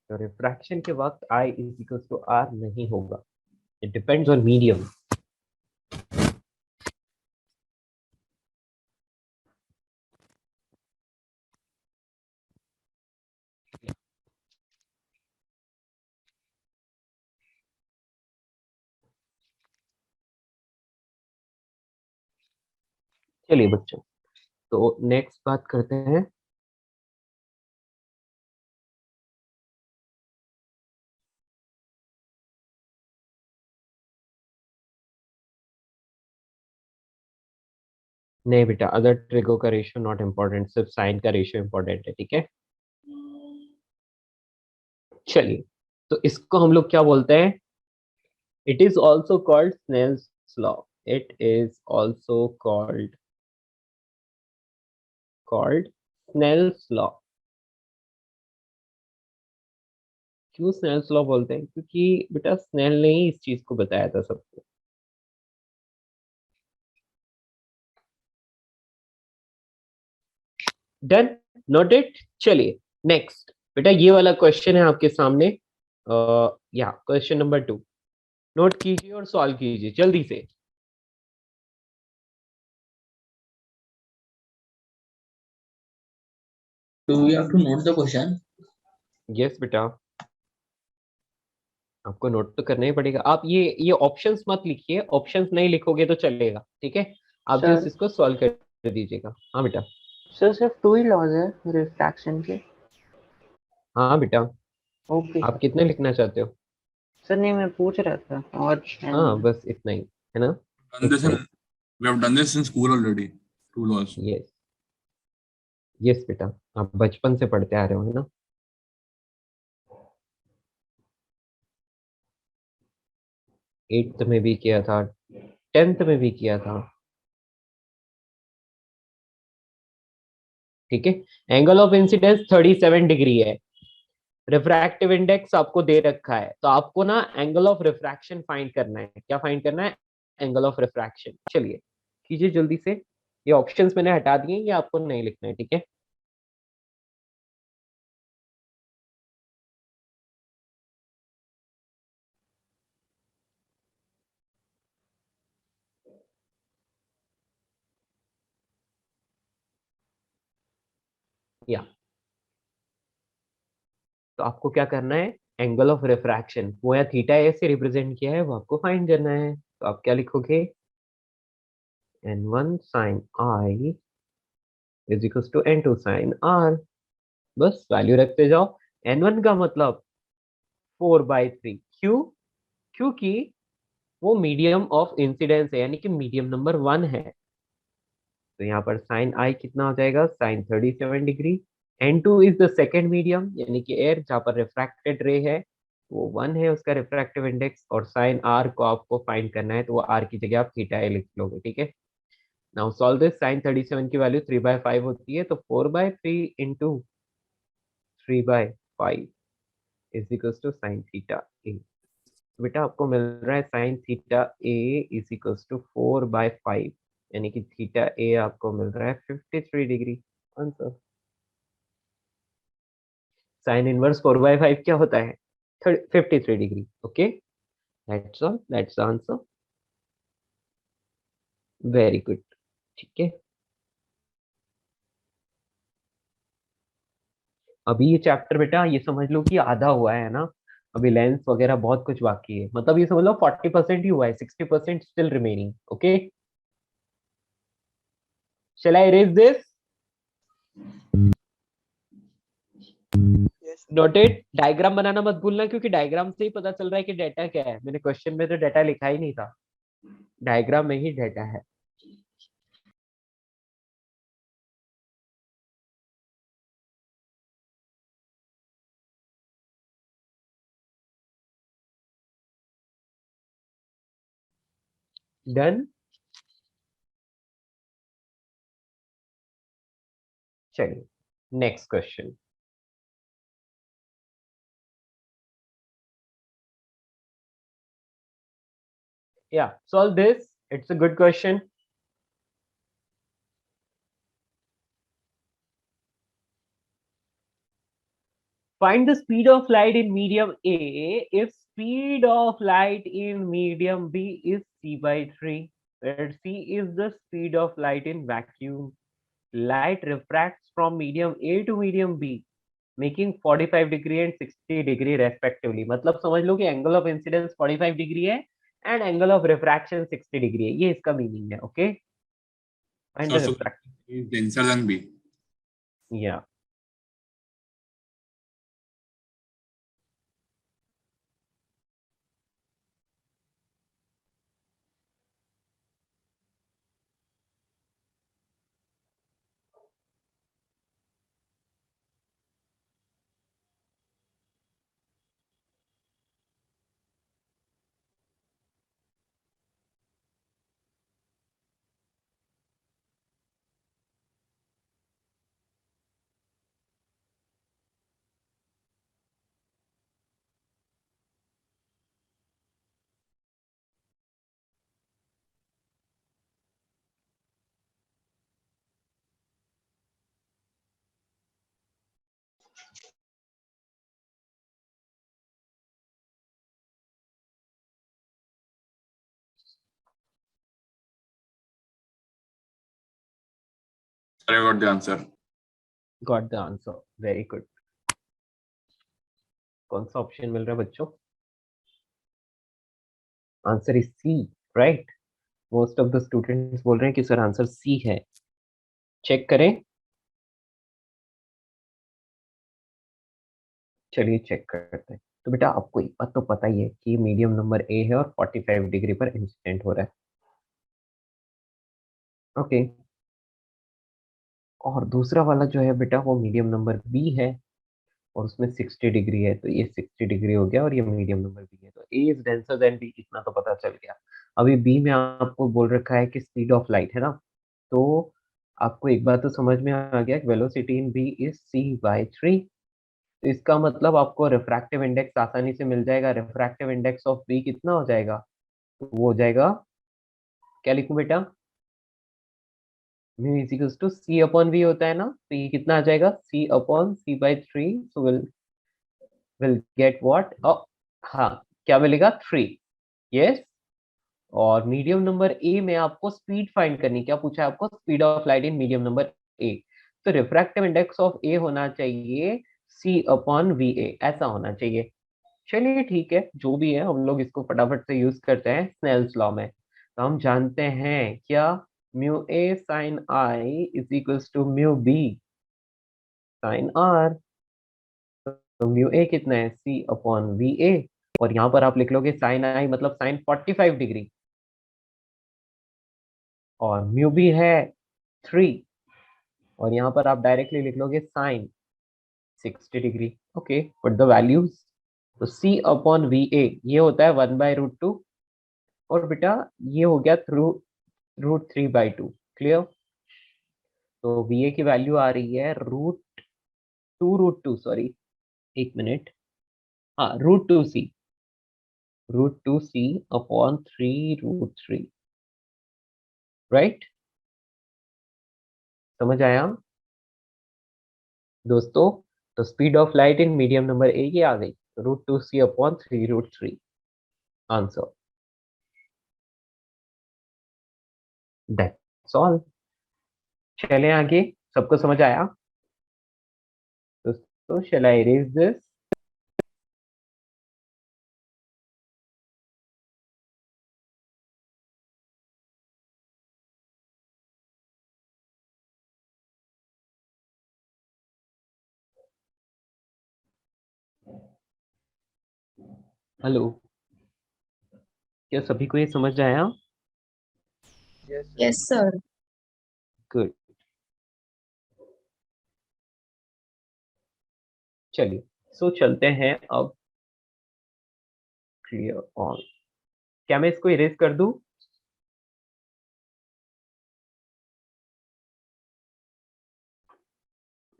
तो रिफ्रैक्शन के वक्त I is equals to R नहीं होगा, it depends on medium। चलिए बच्चों, तो नेक्स्ट बात करते हैं। नहीं बेटा, अदर ट्रिगो का रेशियो नॉट इम्पोर्टेंट, सिर्फ साइन का रेशियो इम्पोर्टेंट है, ठीक है? चलिए, तो इसको हम लोग क्या बोलते हैं? It is also called Snell's law. It is also called Snell's law. क्यों स्नेल्स लॉ बोलते हैं? क्योंकि बेटा स्नेल ने ही इस चीज को बताया था सबको। Done, noted. चलिए नेक्स्ट बेटा, ये वाला क्वेश्चन है आपके सामने, या क्वेश्चन नंबर 2 नोट कीजिए और सॉल्व कीजिए जल्दी से। Do we have to note the question? Yes बेटा, आपको नोट तो करना ही पड़ेगा। आप ये ऑप्शंस मत लिखिए, ऑप्शंस नहीं लिखोगे तो चलेगा, ठीक है? आप सर। जस्ट इसको सॉल्व कर दीजिएगा। हाँ बेटा। सर सिर्फ 2 ही लॉज है रिफ्रैक्शन के? हाँ बेटा। ओके आप कितने लिखना चाहते हो? सर, नहीं मैं पूछ रहा था, और हाँ बस इतना ही है ना? We have done this in school already. 2 laws. Yes yes बेटा, आप बचपन से पढ़ते आ रहे हो, है ना? एट्थ में भी किया था, 10th में भी किया था, ठीक है? एंगल ऑफ इंसिडेंस 37 डिग्री है, रिफ्रैक्टिव इंडेक्स आपको दे रखा है, तो आपको ना एंगल ऑफ रिफ्रैक्शन फाइंड करना है। क्या फाइंड करना है? Angle of refraction. चलिए कीजिए जल्दी से, ये ऑप्शंस मैंने हटा दिए, ये आपको नहीं लिखना है, ठीक है? या तो आपको क्या करना है? एंगल ऑफ रिफ्रैक्शन, वो या थीटा ए से रिप्रेजेंट किया है, वो आपको फाइंड करना है। तो आप क्या लिखोगे? n1 sin I is equal to n2 sine r। बस वैल्यू रखते जाओ। n1 का मतलब 4/3। क्यों? क्योंकि वो मीडियम ऑफ इंसिडेंस है, यानी कि मीडियम नंबर 1 है। तो यहाँ पर साइन आई कितना हो जाएगा? Sine 37 degree. n2 is the second medium, यानी कि एयर, जहाँ पर रिफ्रैक्टेड रे है, वो 1 है उसका रिफ्रैक्टिव इंडेक्स। और साइन आर को आपको फाइंड करना है, तो वो आर की जगह आप थीटा ए लिख लोगे, ठीक है। Now solve this. साइन 37 की वैल्यू 3/5 होती है, तो 4/3 into 3/5 is equals to sine theta a. बेटा आपको मिल रहा है sine theta a is equals to 4/5, यानी कि थीटा ए आपको मिल रहा है 53 डिग्री। आंसर। साइन इनवर्स 4/5 क्या होता है? 53 degree. Okay, that's all, that's the answer. Very good, ठीक है। अभी ये चैप्टर बेटा ये समझ लो कि आधा हुआ है ना। अभी लेंस वगैरह बहुत कुछ बाकी है, मतलब ये समझ लो 40% ही हुआ है, 60% still remaining. Okay, shall I erase this? Yes, sir. Noted. Diagram बनाना मत भूलना, क्योंकि डायग्राम से ही पता चल रहा है कि डेटा क्या है। मैंने क्वेश्चन में तो डेटा लिखा ही नहीं था, डायग्राम में ही डेटा है। डन। चलिए नेक्स्ट क्वेश्चन। या solve this, it's a good question. Find the speed of light in medium A if speed of light in medium B is c/3, where c is the speed of light in vacuum. Light refracts from medium A to medium B, making 45 degree and 60 degree respectively. मतलब समझ लो कि angle of incidence 45 degree है and angle of refraction 60 degree है, ये इसका meaning है। Okay, find the So refraction. is denser than B. या I got the answer. Got the answer, very good. कौन सा ऑप्शन मिल रहा है बच्चों? Answer is C, right. Most of the students बोल रहे हैं कि सर आंसर सी है। चेक करें, चलिए चेक करते हैं। तो बेटा आपको एक बात तो पता ही है कि मीडियम नंबर ए है और 45 डिग्री पर इंसिडेंट हो रहा है। ओके, और दूसरा वाला जो है बेटा वो मीडियम नंबर बी है और उसमें 60 डिग्री है, तो ये 60 डिग्री हो गया और ये मीडियम नंबर बी है, तो ए इज डेंसर देन बी, इतना तो पता चल गया। अभी बी में आपको बोल रखा है कि स्पीड ऑफ लाइट है ना, तो आपको एक बात तो समझ में आ गया कि velocity in B is c/3। तो इसका मतलब आपको रिफ्रैक्टिव इंडेक्स आसानी से मिल जाएगा। रिफ्रैक्टिव इंडेक्स ऑफ बी कितना हो जाएगा? तो वो हो जाएगा, क्या लिखूं बेटा? Mu is equals to c upon v होता है ना, तो ये कितना आ जाएगा? c upon c/3। So will get what? हाँ, क्या मिलेगा? 3। यस। और मीडियम नंबर ए में आपको स्पीड फाइंड करनी, क्या पूछा है आपको? Speed of light in medium number A. तो रिफ्रैक्टिव इंडेक्स ऑफ ए होना चाहिए सी अपॉन वी ए, ऐसा होना चाहिए। चलिए ठीक है, जो भी है हम लोग इसको फटाफट से यूज करते हैं स्नेल्स लॉ में। तो हम जानते हैं क्या? Mu A sine I is equals to mu B sine R. तो म्यू ए कितना है, सी अपॉन वी ए, और यहाँ पर आप लिख लोगे साइन आई मतलब साइन 45 डिग्री, और म्यू बी है 3, और यहाँ पर आप डायरेक्टली लिख लोगे sine 60 degree. Okay, put the values. तो सी अपॉन वी ए ये होता है 1/√2, और बेटा ये हो गया थ्रू √3/2। क्लियर? तो वी ए की वैल्यू आ रही है √2, सॉरी एक मिनट, हाँ √2c अपॉन 3√3, राइट? समझ आया दोस्तों? तो speed of light in medium number A ये आ गई, √2c upon 3√3 answer. That's all. चले आगे, सबको समझ आया दोस्तों? शैल आई इरेज दिस? हेलो, क्या सभी को ये समझ आया? Yes, sir. गुड। चलिए, सो चलते हैं अब क्लियर ऑन। क्या मैं इसको इरेज कर दूं?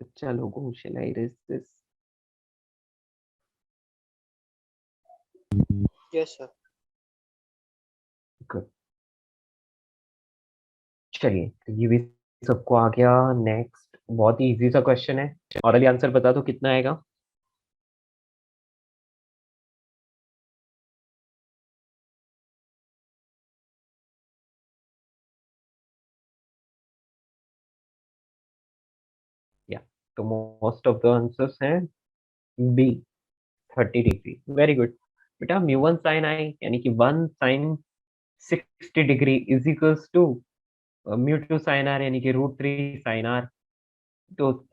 अच्छा लोगों, shall I erase this? Yes sir. Good. चलिए, तो ये भी सबको आ गया। नेक्स्ट बहुत ही इजी सा क्वेश्चन है, ऑरली आंसर बता दो कितना आएगा। या तो मोस्ट ऑफ द आंसर्स हैं बी 30 डिग्री। वेरी गुड बेटा। म्यू1 साइन आई यानी कि 1 sine 60 degree is equals to म्यू2 साइन आर यानी कि √3 साइन आर। तो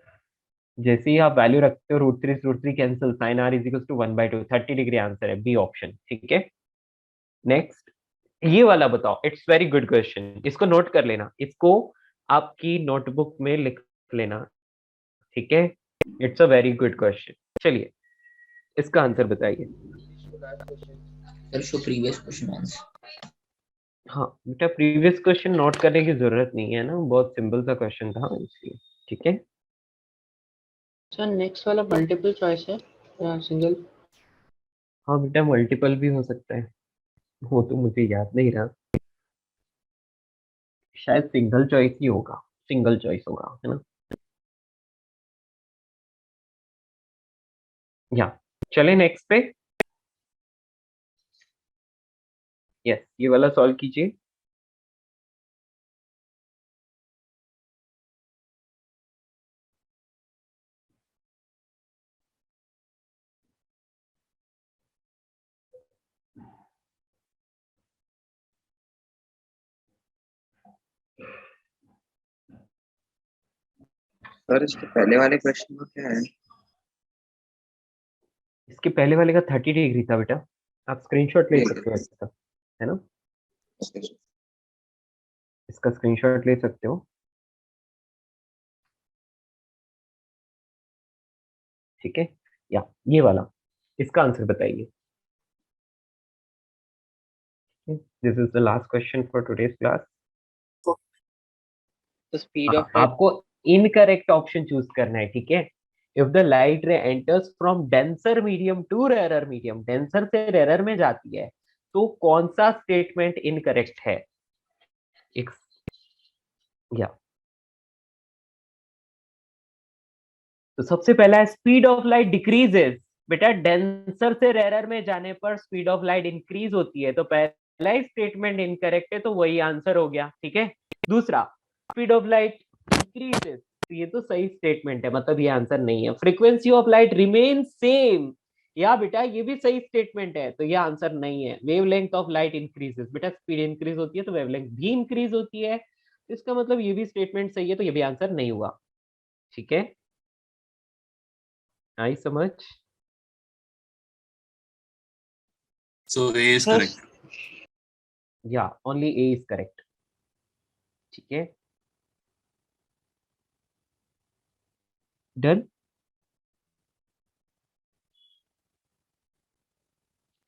जैसे ही आप वैल्यू रखते हो √3 cancel, sine R is equals to 1/2, 30 degree answer है, बी ऑप्शन। ठीक है, नेक्स्ट ये वाला बताओ। इट्स वेरी गुड क्वेश्चन, इसको नोट कर लेना, इसको आपकी नोटबुक में लिख लेना। ठीक है, it's a very good question. चलिए इसका आंसर बताइए। Sir, show previous question answer. हाँ बेटा, प्रीवियस क्वेश्चन नोट करने की जरूरत नहीं है ना, बहुत सिंपल सा क्वेश्चन था इसलिए। ठीक है सर नेक्स्ट वाला मल्टीपल चॉइस है या सिंगल? हाँ बेटा, मल्टीपल भी हो सकता है, वो तो मुझे याद नहीं रहा, शायद सिंगल चॉइस ही होगा, सिंगल चॉइस होगा, है ना? या चले नेक्स्ट पे। यस, ये वाला सॉल्व कीजिए। सर इसके पहले वाले क्वेश्चन का क्या है? इसके पहले वाले का 30 डिग्री था बेटा, आप स्क्रीनशॉट ले सकते हो इसका, है ना? इसका स्क्रीनशॉट ले सकते हो। ठीक है, या ये वाला, इसका आंसर बताइए। This is the last question for today's class. तो स्पीड ऑफ आपको इनकरेक्ट ऑप्शन चूज करना है। ठीक है, if the light ray enters from denser medium to rarer medium, denser से रेरर में जाती है, तो कौन सा स्टेटमेंट इनकरेक्ट है? एक या तो सबसे पहला है स्पीड ऑफ लाइट डिक्रीजेस। बेटा डेंसर से रेरर में जाने पर स्पीड ऑफ लाइट इंक्रीज होती है, तो पहला ही स्टेटमेंट इनकरेक्ट है, तो वही आंसर हो गया। ठीक है, दूसरा स्पीड ऑफ लाइट इंक्रीजेस, तो ये तो सही स्टेटमेंट है, मतलब ये आंसर नहीं है। Frequency of light remain same, या बेटा ये भी सही स्टेटमेंट है, तो ये आंसर नहीं है। वेवलेंथ ऑफ लाइट इंक्रीजेस, बेटा स्पीड इंक्रीज होती है तो वेवलेंथ भी इंक्रीज होती है, इसका मतलब ये भी स्टेटमेंट सही है, तो ये भी आंसर नहीं हुआ। ठीक है, आई समझ? So A is Yes. correct. या ओनली ए इज करेक्ट। ठीक है, डन।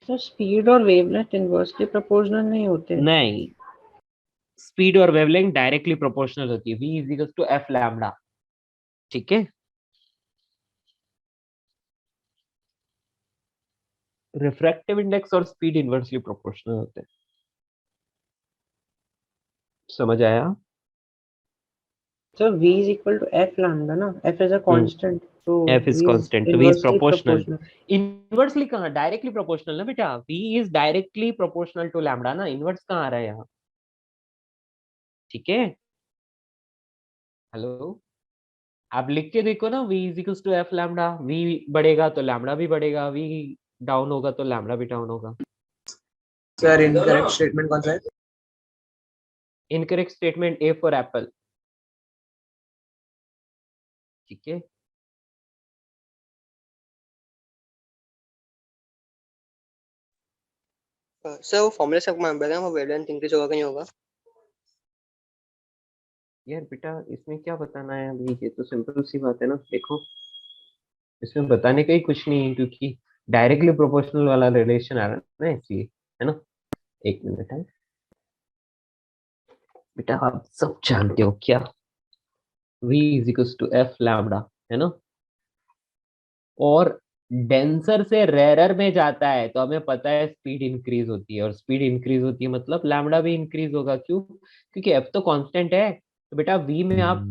तो स्पीड और वेवलेंथ इनवर्सली प्रोपोर्शनल नहीं होते। नहीं, स्पीड और वेवलेंथ डायरेक्टली प्रोपोर्शनल होती है, v is equal to f lambda. ठीक है, रिफ्रैक्टिव इंडेक्स और स्पीड इनवर्सली प्रोपोर्शनल होते हैं। समझ आया? So v is equal to f lambda ना, f is a constant, so f is v constant, so v is inversely proportional. Inversely कहाँ, directly proportional ना बेटा, v is directly proportional to lambda ना, inverse कहाँ आ रहा है यहाँ? ठीक है, हेलो, आप लिख के देखो ना, v is equal to f lambda, v बढ़ेगा तो लैम्डा भी बढ़ेगा, v डाउन होगा तो लैम्डा भी डाउन होगा। सर इनकरेक्ट स्टेटमेंट कौन सा है? Incorrect statement A for Apple. ठीक है, सर वो फॉर्मूला से आपको मालूम पड़ेगा वो वेवलेंथ इंक्रीज होगा कि नहीं होगा? यार बेटा इसमें क्या बताना है अभी, ये तो सिंपल सी बात है ना। देखो इसमें बताने का ही कुछ नहीं है, क्योंकि डायरेक्टली प्रोपोर्शनल वाला रिलेशन आ रहा है ना, इसलिए, है ना। एक मिनट है बेटा, आप सब जानते हो क्या, v is equal to f lambda, है ना। और डेंसर से रेरर में जाता है तो हमें पता है स्पीड इंक्रीज होती है, और स्पीड इंक्रीज होती है मतलब लैम्डा भी इंक्रीज होगा। क्यों? क्योंकि f तो कांस्टेंट है, तो बेटा v में आप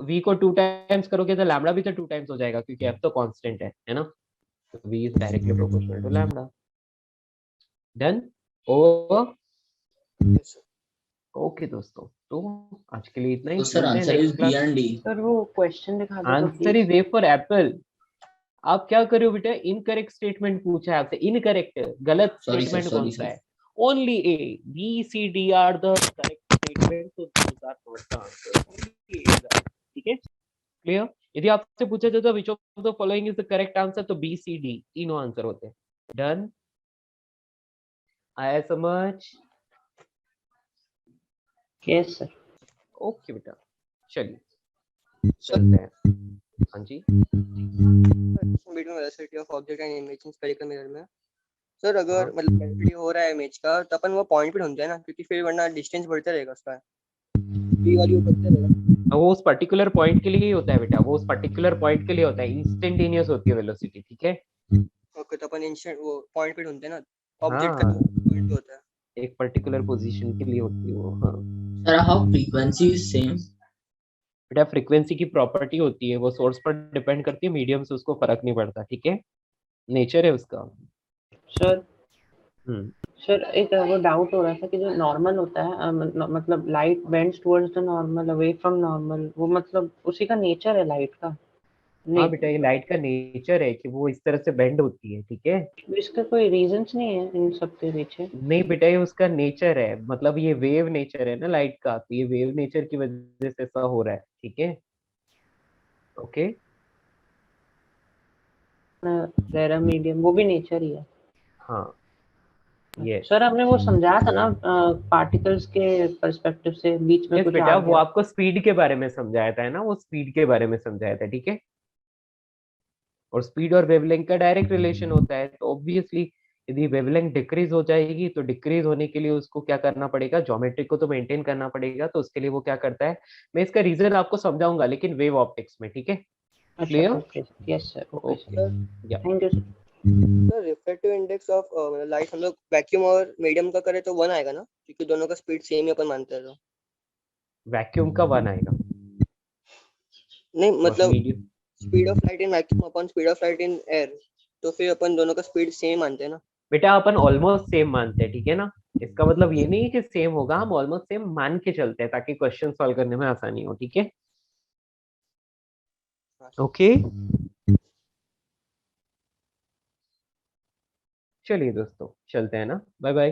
v को 2 टाइम्स करोगे तो लैम्डा भी तो 2 टाइम्स हो जाएगा, क्योंकि f तो कांस्टेंट है ना। तो v is directly proportional to lambda. Done. Over. Yes, sir. Okay दोस्तों, तो आज के लिए इतना ही। So sir, मिलते हैं answer is next B class. and D. Sir वो क्वेश्चन दिखा दो तो answer is A for Apple. आप क्या कर रहे हो बेटा, इनकरेक्ट स्टेटमेंट पूछा है आपसे, इनकरेक्ट गलत Sorry, sir, स्टेटमेंट कौन sorry, सा sir. है? Only A, B C D are the correct statement, तो those are not the answer, only A. ठीक है, क्लियर? यदि आपसे पूछा जाए तो which of the following is the correct answer, तो बी सी डी तीनों आंसर होते हैं। डन, आया समझ? Yes sir. ओके बेटा, चलिए सर चलते हैं। हाँ जी, वीडियो में velocity of object and image in spherical mirror में सर अगर हाँ। मतलब वेलोसिटी हो रहा है इमेज का तो अपन वो पॉइंट पे ढूंढते हैं ना, क्योंकि फिर वरना डिस्टेंस बढ़ता रहेगा उसका, v वैल्यू बढ़ता रहेगा। वो उस पर्टिकुलर पॉइंट के लिए ही होता है बेटा, वो उस पर्टिकुलर पॉइंट के लिए होता है, इंस्टेंटेनियस होती है वेलोसिटी। ठीक है, ओके, तो अपन इंस्टेंट वो पॉइंट पे ढूंढते हैं ना, ऑब्जेक्ट हाँ, का पॉइंट पे होता है। एक पर्टिकुलर पोजीशन के लिए होती है वो। हाँ Sir, how frequency is same? बेटा, फ्रीक्वेंसी की प्रॉपर्टी होती है, वो सोर्स पर डिपेंड करती है, मीडियम से उसको फर्क नहीं पड़ता। ठीक है, नेचर है उसका। सर हम्म, सर एक वो डाउट हो रहा था कि जो नॉर्मल होता है मतलब light bends towards the normal away from normal, वो मतलब उसी का नेचर है लाइट का। हाँ नहीं, बेटा, ये लाइट का नेचर है कि वो इस तरह से बेंड होती है। ठीक है, इसका कोई रीजंस नहीं है इन सब के पीछे? नहीं बेटा, ये उसका नेचर है, मतलब ये वेव नेचर है ना लाइट का, तो ये वेव नेचर की वजह से ऐसा हो रहा है। ठीक है, ओके, रेरा मीडियम वो भी नेचर ही है। हाँ ये सर आपने वो समझाया था ना पार्टिकल्स के पर्सपेक्टिव से, बीच में यस कुछ बेटा, आ वो गया। आपको स्पीड के बारे में समझाया था, है ना, वो स्पीड के बारे में समझाया था। ठीक है, और स्पीड और वेवलेंथ का डायरेक्ट रिलेशन होता है, तो ऑब्वियसली यदि वेवलेंथ डिक्रीज हो जाएगी तो डिक्रीज होने के लिए उसको क्या करना पड़ेगा, ज्योमेट्री को तो मेंटेन करना पड़ेगा, तो उसके लिए वो क्या करता है, मैं इसका रीजन आपको समझाऊंगा लेकिन वेव ऑप्टिक्स में। ठीक है, अच्छा clear? Okay yes sir, okay okay, sir या thank you sir. Sir refractive index of light हम लोग वैक्यूम और मीडियम का करें तो 1 आएगा ना, क्योंकि दोनों का स्पीड सेम ही अपन मानते हैं। तो वैक्यूम का 1 आएगा नहीं और मतलब medium, speed of light in vacuum upon speed of light in air, तो फिर अपन दोनों का स्पीड सेम मानते हैं ना। बेटा अपन ऑलमोस्ट सेम मानते हैं। ठीक है ना, इसका मतलब ये नहीं है कि सेम होगा, हम ऑलमोस्ट सेम मान के चलते हैं ताकि क्वेश्चन सॉल्व करने में आसानी हो। ठीक है, हाँ। ओके, चलिए दोस्तों चलते हैं ना, बाय बाय।